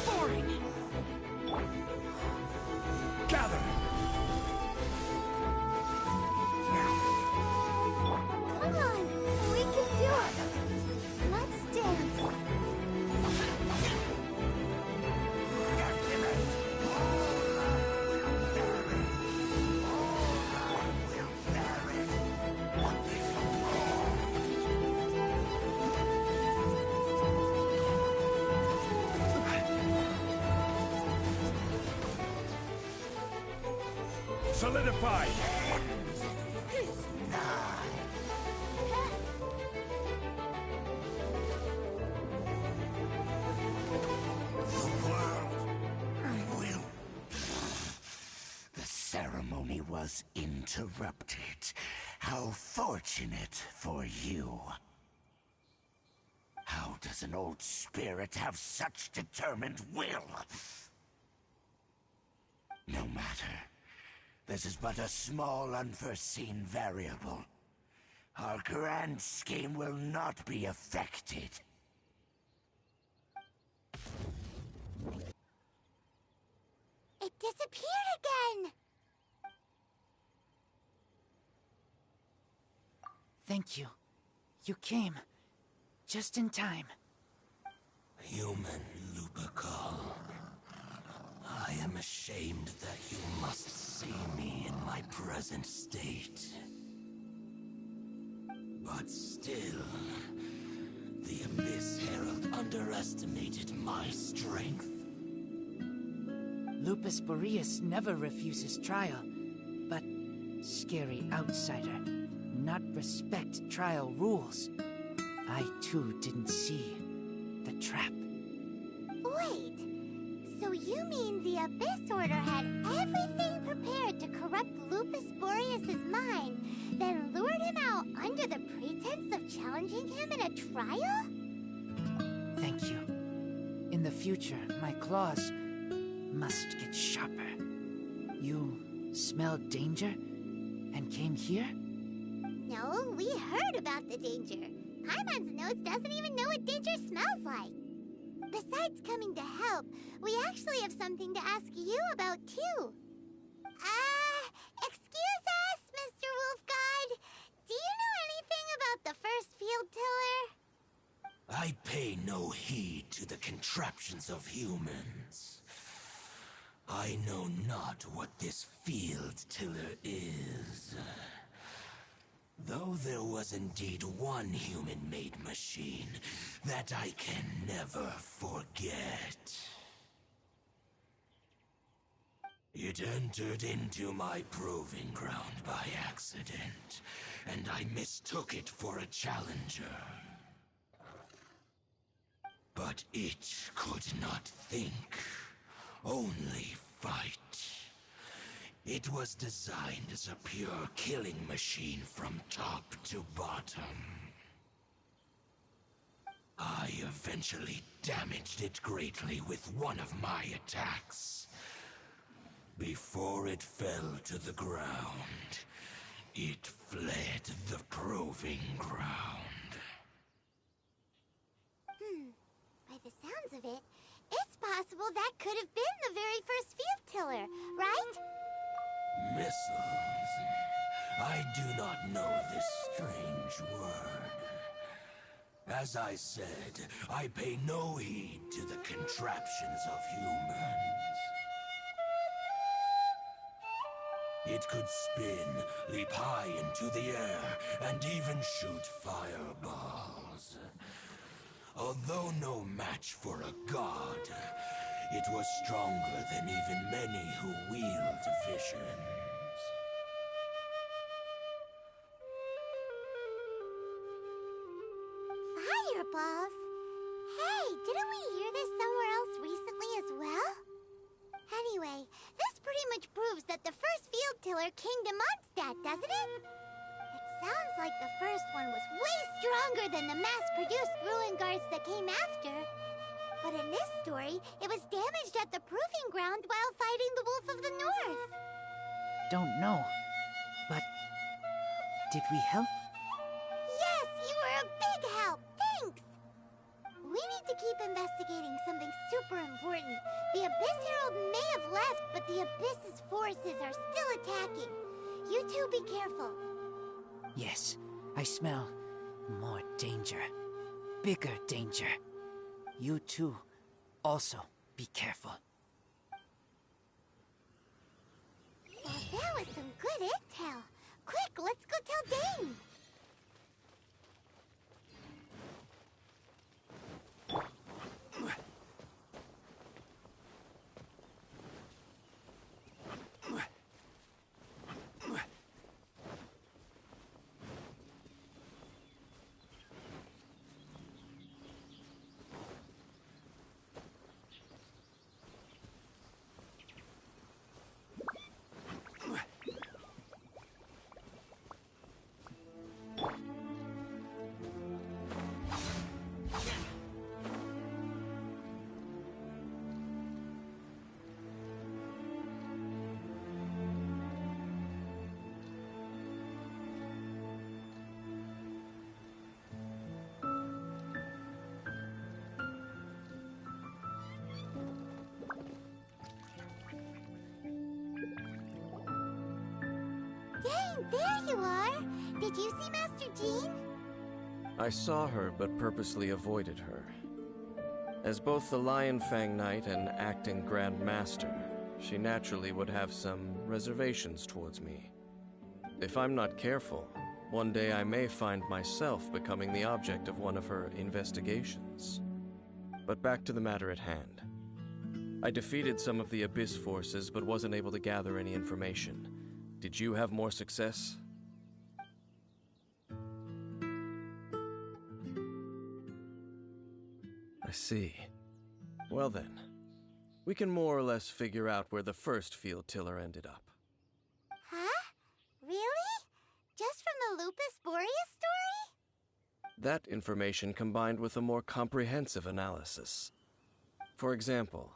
Boring! Gather! Come on, we can do it. Let's dance. Solidify! The ceremony was interrupted. How fortunate for you. How does an old spirit have such determined will? No matter. This is but a small unforeseen variable. Our grand scheme will not be affected. It disappeared again. Thank you. You came. Just in time. Human Lupercal. I am ashamed that you must see me in my present state. But still, the Abyss Herald underestimated my strength. Lupus Boreas never refuses trial, but scary outsider, not respect trial rules. I too didn't see the trap. Wait, so you mean the Abyss Order had everything prepared to corrupt Lupus Boreas' mind, then lured him out under the pretense of challenging him in a trial? Thank you. In the future, my claws must get sharper. You smelled danger and came here? No, we heard about the danger. Paimon's nose doesn't even know what danger smells like. Besides coming to help, we actually have something to ask you about, too. Excuse us, Mr. Wolf God. Do you know anything about the first field tiller? I pay no heed to the contraptions of humans. I know not what this field tiller is. Though there was indeed one human-made machine that I can never forget. It entered into my proving ground by accident, and I mistook it for a challenger. But it could not think, only fight. It was designed as a pure killing machine from top to bottom. I eventually damaged it greatly with one of my attacks. Before it fell to the ground, it fled the proving ground. By the sounds of it, it's possible that could have been the very first field tiller, right? Missiles? I do not know this strange word. As I said, I pay no heed to the contraptions of humans. It could spin, leap high into the air, and even shoot fireballs. Although no match for a god, it was stronger than even many who wield visions. Fireballs? Hey, didn't we hear this somewhere else recently as well? Anyway, this pretty much proves that the first field tiller came to Mondstadt, doesn't it? It sounds like the first one was way stronger than the mass-produced ruin guards that came after. But in this story, it was damaged at the proving ground while fighting the Wolf of the North. Don't know. But did we help? Yes, you were a big help. Thanks. We need to keep investigating something super important. The Abyss Herald may have left, but the Abyss's forces are still attacking. You two be careful. Yes, I smell more danger. Bigger danger. You too, also be careful. Well, that was some good intel. Quick, let's go tell Dane. Dane, there you are! Did you see Master Jean? I saw her, but purposely avoided her. As both the Lion Fang Knight and acting Grand Master, she naturally would have some reservations towards me. If I'm not careful, one day I may find myself becoming the object of one of her investigations. But back to the matter at hand. I defeated some of the Abyss forces, but wasn't able to gather any information. Did you have more success? I see. Well then, we can more or less figure out where the first field tiller ended up. Huh? Really? Just from the Lupus Boreas story? That information combined with a more comprehensive analysis. For example,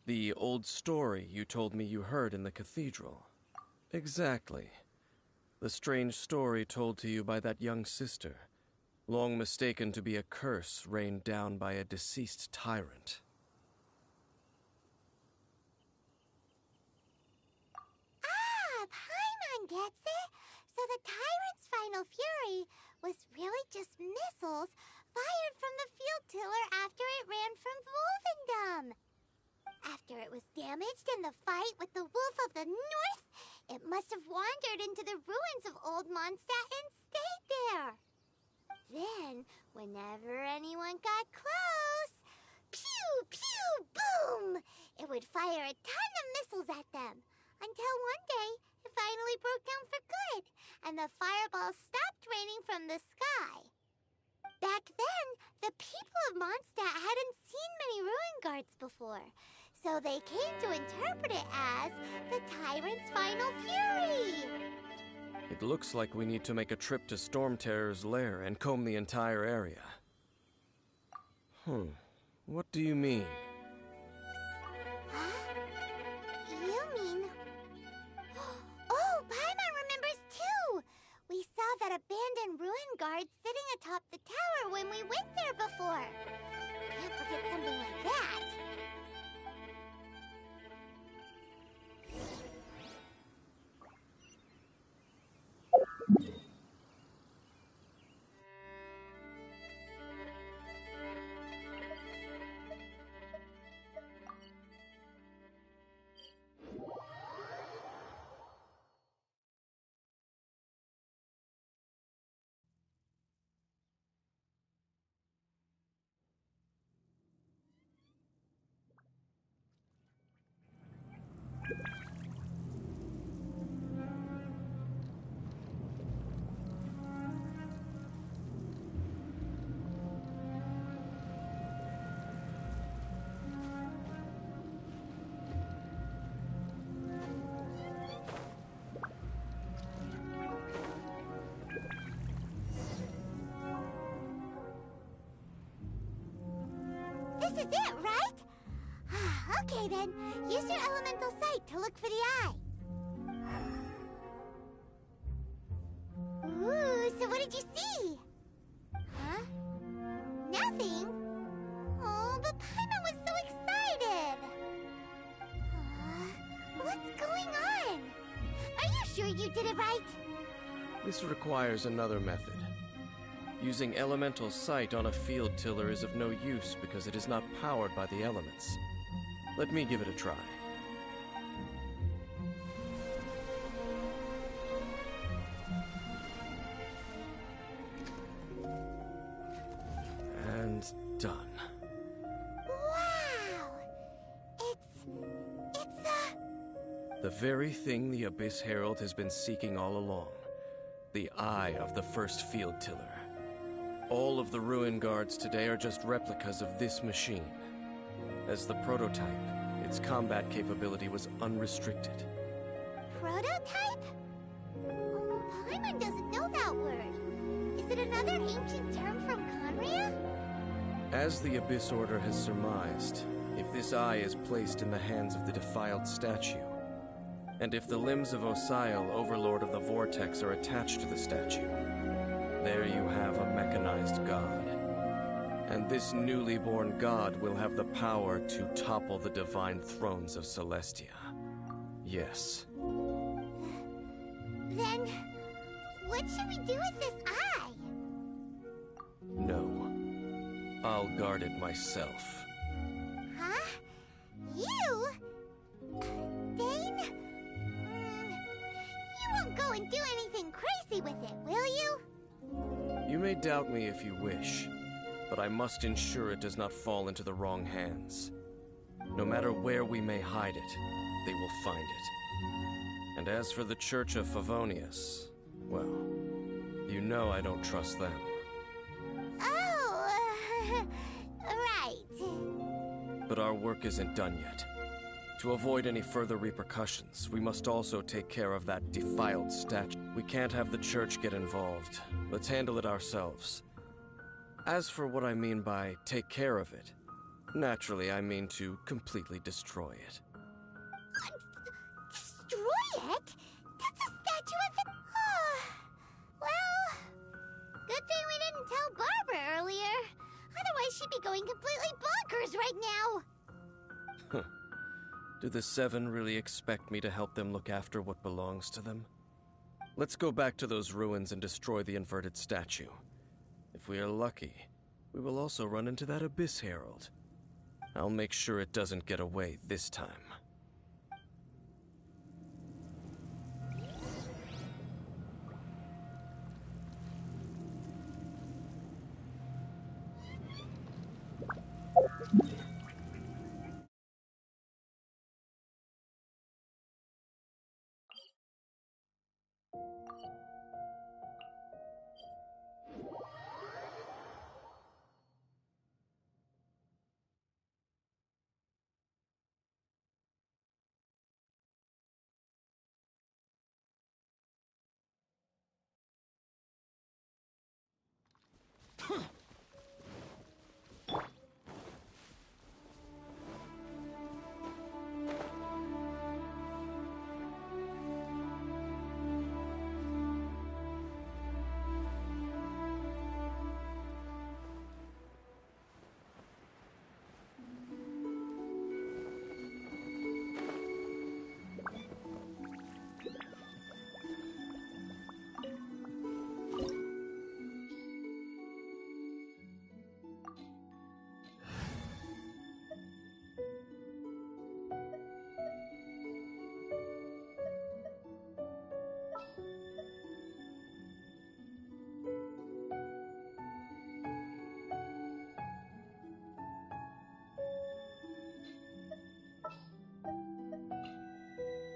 the old story you told me you heard in the cathedral. Exactly. The strange story told to you by that young sister, long mistaken to be a curse rained down by a deceased tyrant. Ah, Paimon gets it! So the tyrant's final fury was really just missiles fired from the field tiller after it ran from Wolvendom. After it was damaged in the fight with the Wolf of the North, it must have wandered into the ruins of Old Mondstadt and stayed there. Then, whenever anyone got close, pew, pew, boom! It would fire a ton of missiles at them. Until one day, it finally broke down for good, and the fireballs stopped raining from the sky. Back then, the people of Mondstadt hadn't seen many ruin guards before, so they came to interpret it as the Tyrant's final fury. It looks like we need to make a trip to Storm Terror's lair and comb the entire area. What do you mean? Huh? You mean... Oh, Paimon remembers too! We saw that abandoned ruin guard sitting atop the tower when we went there before. Can't forget something like that. This is it, right? Okay then, use your elemental sight to look for the eye. Ooh, so what did you see? Huh? Nothing? Oh, but Paimon was so excited! What's going on? Are you sure you did it right? This requires another method. Using elemental sight on a field tiller is of no use because it is not powered by the elements. Let me give it a try. And done. Wow! It's the very thing the Abyss Herald has been seeking all along. The eye of the first field tiller. All of the ruin guards today are just replicas of this machine. As the prototype, its combat capability was unrestricted. Prototype? Oh, Paimon doesn't know that word. Is it another ancient term from Conria? As the Abyss Order has surmised, if this eye is placed in the hands of the defiled statue, and if the limbs of Osial, Overlord of the Vortex, are attached to the statue, there you have a mechanized god. And this newly born god will have the power to topple the divine thrones of Celestia. Yes. Then, what should we do with this eye? No. I'll guard it myself. Huh? You? Dane? You won't go and do anything crazy with it, will you? You may doubt me if you wish, but I must ensure it does not fall into the wrong hands. No matter where we may hide it, they will find it. And as for the Church of Favonius, well, you know I don't trust them. Oh, right. But our work isn't done yet. To avoid any further repercussions, we must also take care of that defiled statue. We can't have the church get involved. Let's handle it ourselves. As for what I mean by take care of it, naturally I mean to completely destroy it. Destroy it? That's a statue of the... Well, good thing we didn't tell Barbara earlier. Otherwise she'd be going completely bonkers right now. Do the Seven really expect me to help them look after what belongs to them? Let's go back to those ruins and destroy the inverted statue. If we are lucky, we will also run into that Abyss Herald. I'll make sure it doesn't get away this time.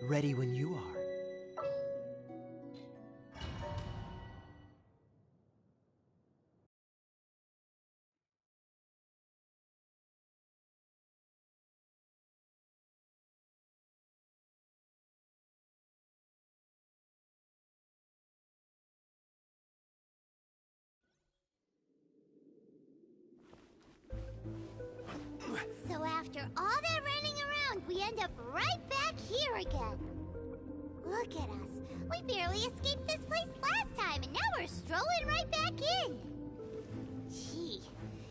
Ready when you are. So after all that running around, we end up right back here again. Look at us. We barely escaped this place last time, and now we're strolling right back in. Gee,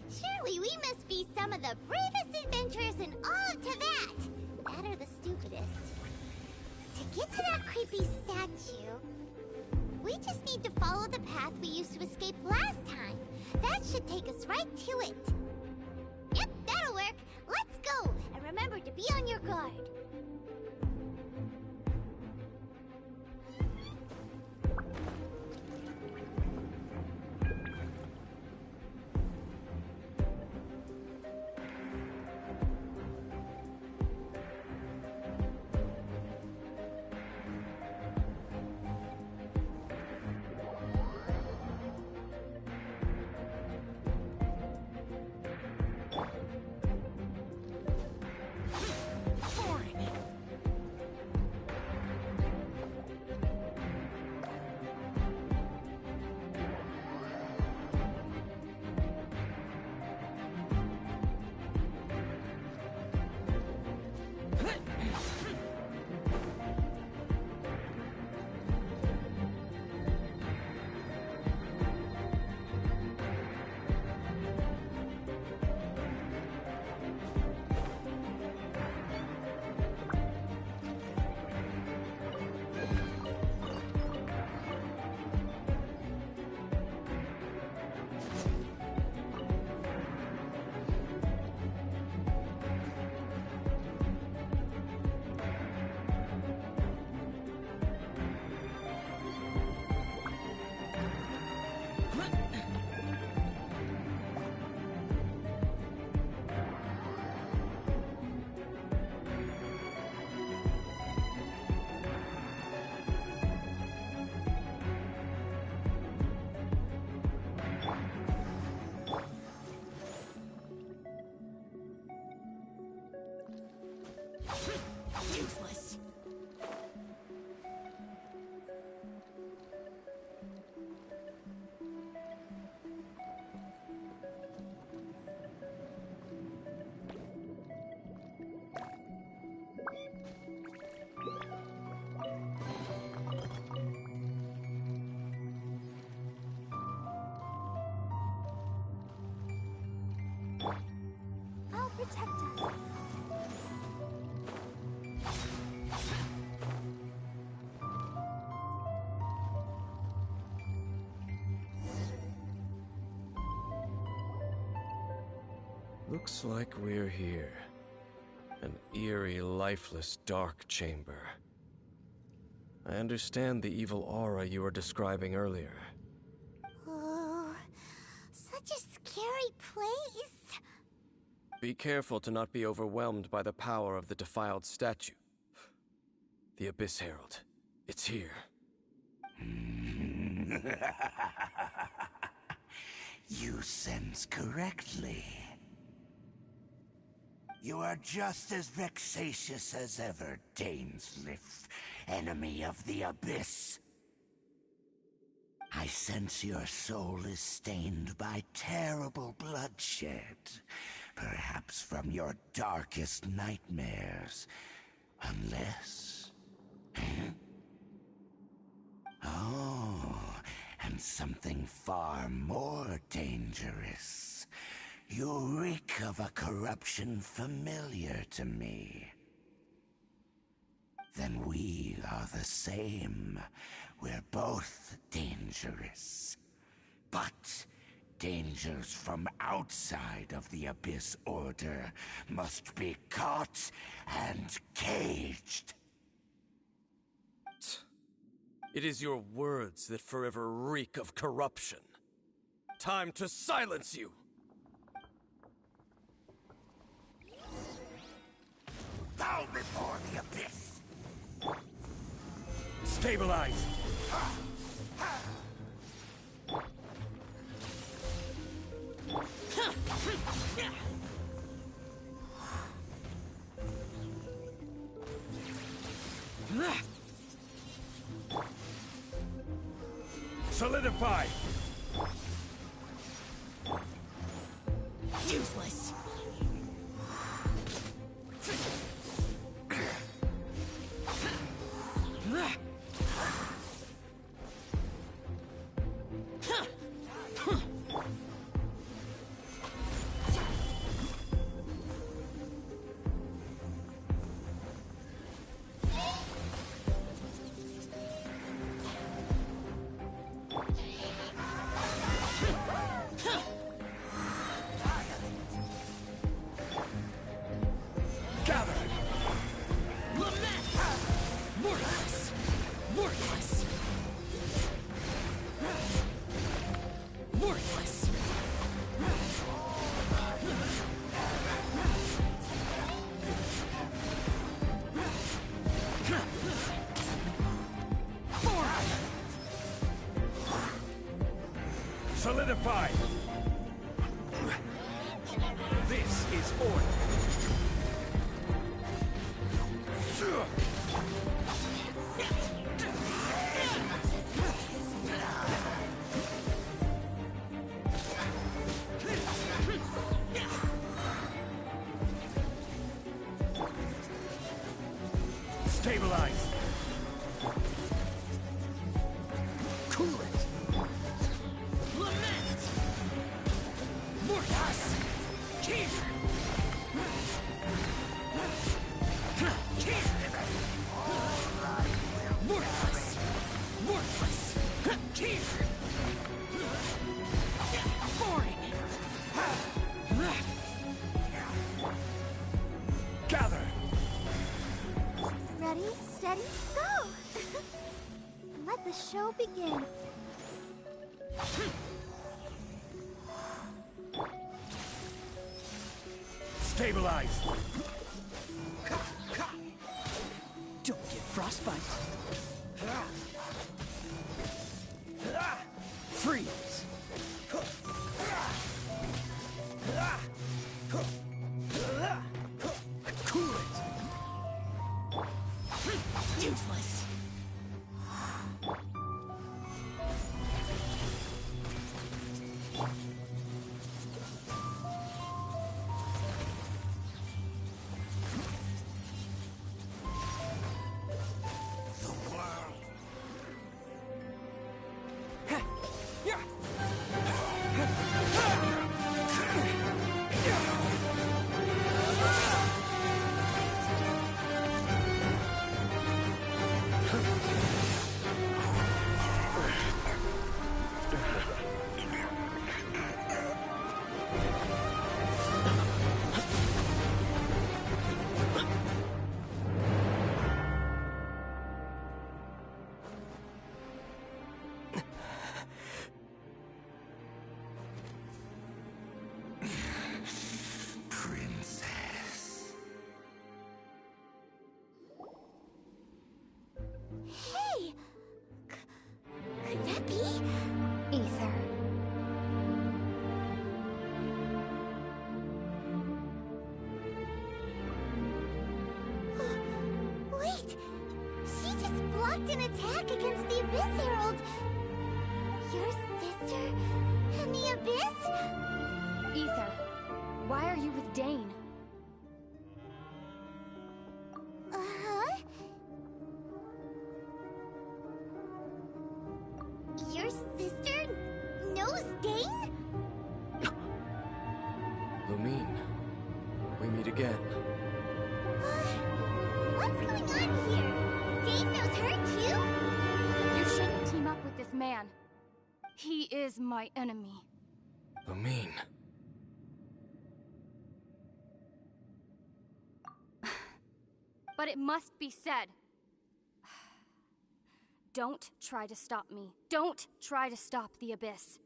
surely we must be some of the bravest adventurers in all of Teyvat. That or the stupidest. To get to that creepy statue, we just need to follow the path we used to escape last time. That should take us right to it. Yep, that'll work. Let's go! And remember to be on your guard. Useless. I'll protect us. Looks like we're here. An eerie, lifeless, dark chamber. I understand the evil aura you were describing earlier. Oh, such a scary place. Be careful to not be overwhelmed by the power of the defiled statue. The Abyss Herald. It's here. You sense correctly. You are just as vexatious as ever, Dainsliff, enemy of the Abyss. I sense your soul is stained by terrible bloodshed, perhaps from your darkest nightmares, unless... Oh, and something far more dangerous. You reek of a corruption familiar to me. Then we are the same. We're both dangerous. But dangers from outside of the Abyss Order must be caught and caged. It is your words that forever reek of corruption. Time to silence you! Bow before the Abyss! Stabilize! Solidify! Useless. Solidify! This is order. Stabilize! Cool it. Lament. Mortis. Keep. Keep. Mortis. Mortis. Keep. Boring. Gather! Ready, steady, go! Let the show begin. Stabilize! Don't get frostbite. Freeze. Cool it. Useless. Princess. Hey! Could that be? Ether. Wait! She just blocked an attack against the Abyss Herald! Your sister and the Abyss? Ether, why are you with Dane? Uh-huh. Your sister knows Dane? Lumine, we meet again. What's going on here? Dane knows her too? You shouldn't team up with this man. He is my enemy. Lumine. But it must be said. Don't try to stop me. Don't try to stop the Abyss.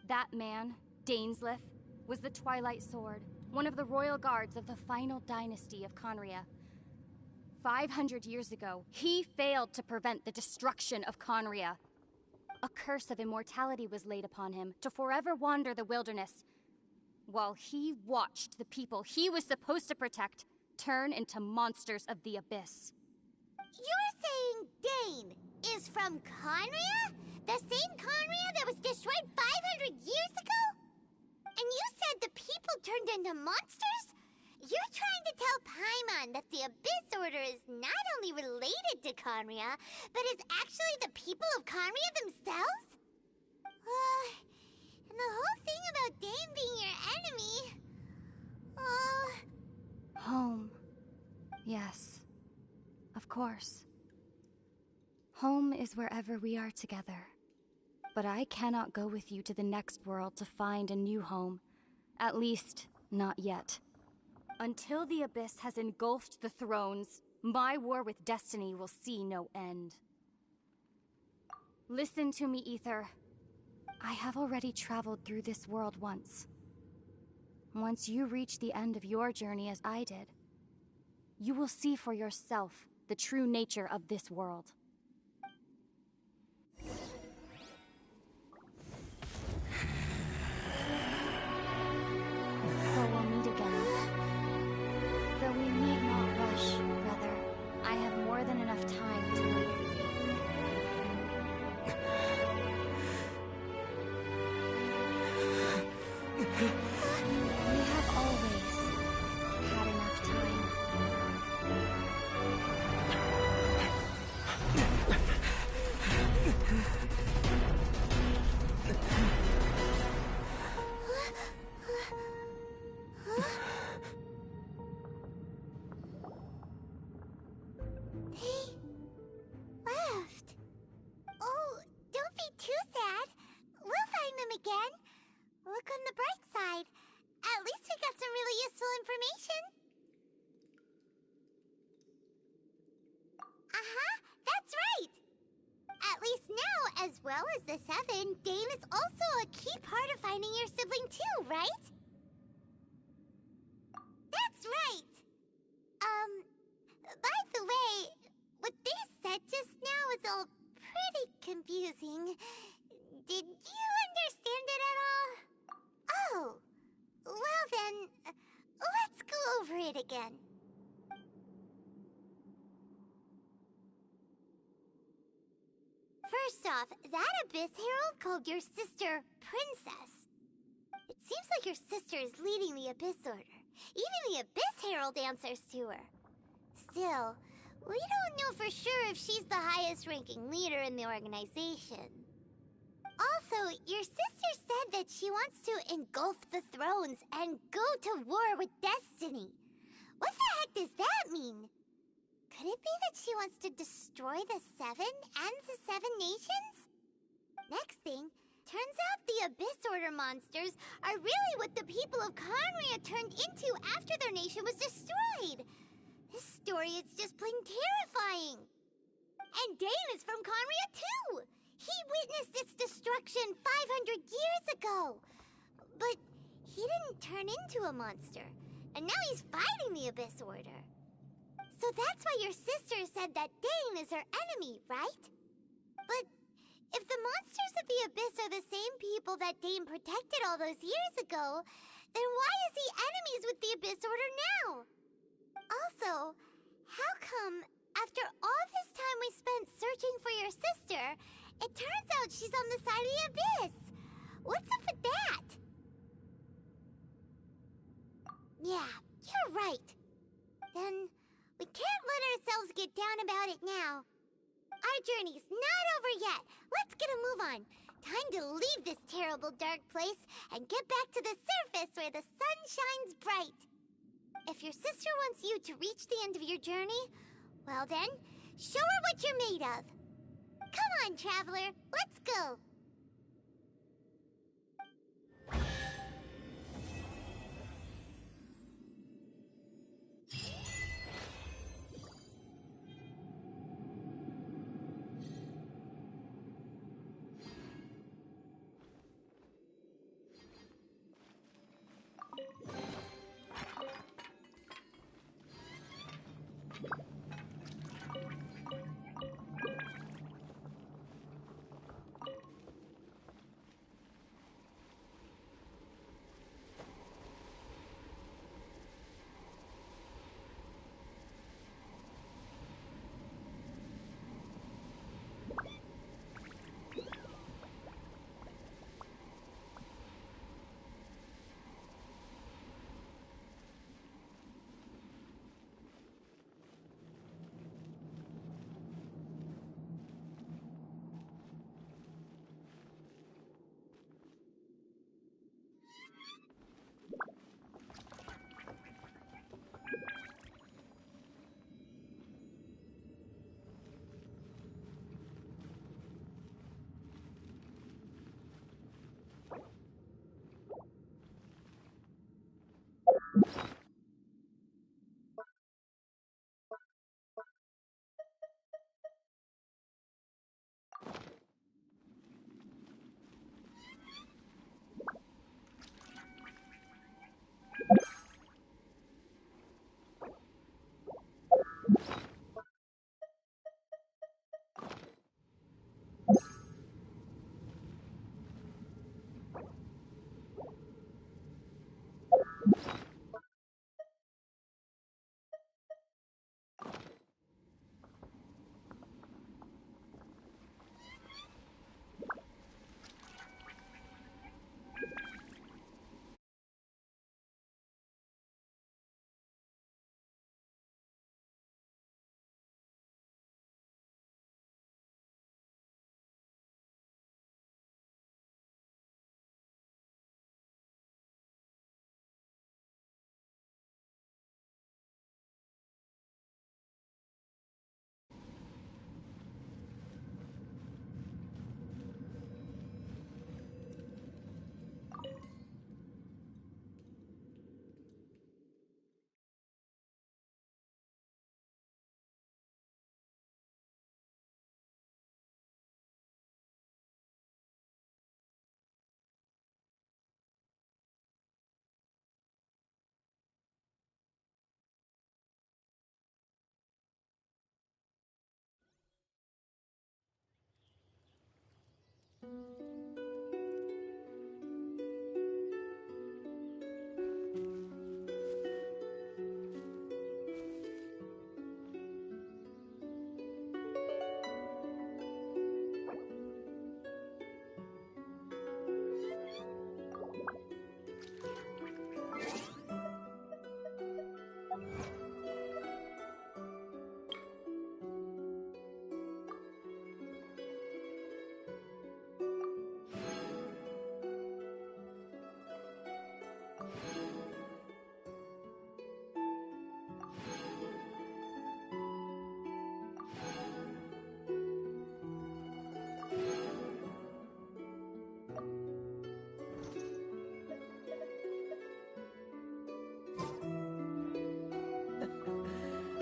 That man, Dainsleif, was the Twilight Sword, one of the royal guards of the final dynasty of Conria. 500 years ago, he failed to prevent the destruction of Conria. A curse of immortality was laid upon him to forever wander the wilderness, while he watched the people he was supposed to protect turn into monsters of the abyss. You're saying Dane is from Conria? The same Conria that was destroyed 500 years ago? And you said the people turned into monsters? You're trying to tell Paimon that the Abyss Order is not only related to Conria, but is actually the people of Conria themselves? And the whole thing about Dane being your enemy... Home. Yes. Of course. Home is wherever we are together. But I cannot go with you to the next world to find a new home. At least, not yet. Until the Abyss has engulfed the thrones, my war with destiny will see no end. Listen to me, Ether. I have already traveled through this world once. Once you reach the end of your journey as I did, you will see for yourself the true nature of this world. So we'll meet again. Though we need not rush, brother. I have more than enough time to wait for you. We have always had enough time. They left. Oh, don't be too sad. We'll find them again. Look on the bright side. At least we got some really useful information. That's right. At least now, as well as the Seven, Dane is also a key part of finding your sibling too, right? That's right. By the way, what they said just now is all pretty confusing. Did you understand it at all? Oh, well then, let's go over it again. First off, that Abyss Herald called your sister Princess. It seems like your sister is leading the Abyss Order. Even the Abyss Herald answers to her. Still, we don't know for sure if she's the highest-ranking leader in the organization. Also, your sister said that she wants to engulf the thrones and go to war with destiny. What the heck does that mean? Could it be that she wants to destroy the Seven and the Seven Nations? Next thing, turns out the Abyss Order monsters are really what the people of Conria turned into after their nation was destroyed. This story is just plain terrifying. And Dane is from Conria too. He witnessed its destruction 500 years ago. But he didn't turn into a monster. And now he's fighting the Abyss Order. So that's why your sister said that Dane is her enemy, right? But if the monsters of the Abyss are the same people that Dane protected all those years ago, then why is he enemies with the Abyss Order now? Also, how come, after all this time we spent searching for your sister, it turns out she's on the side of the Abyss? What's up with that? Yeah, you're right. Then we can't let ourselves get down about it now. Our journey's not over yet. Let's get a move on. Time to leave this terrible dark place and get back to the surface where the sun shines bright. If your sister wants you to reach the end of your journey, well then, show her what you're made of. Come on, traveler, let's go.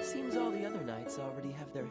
Seems all the other knights already have their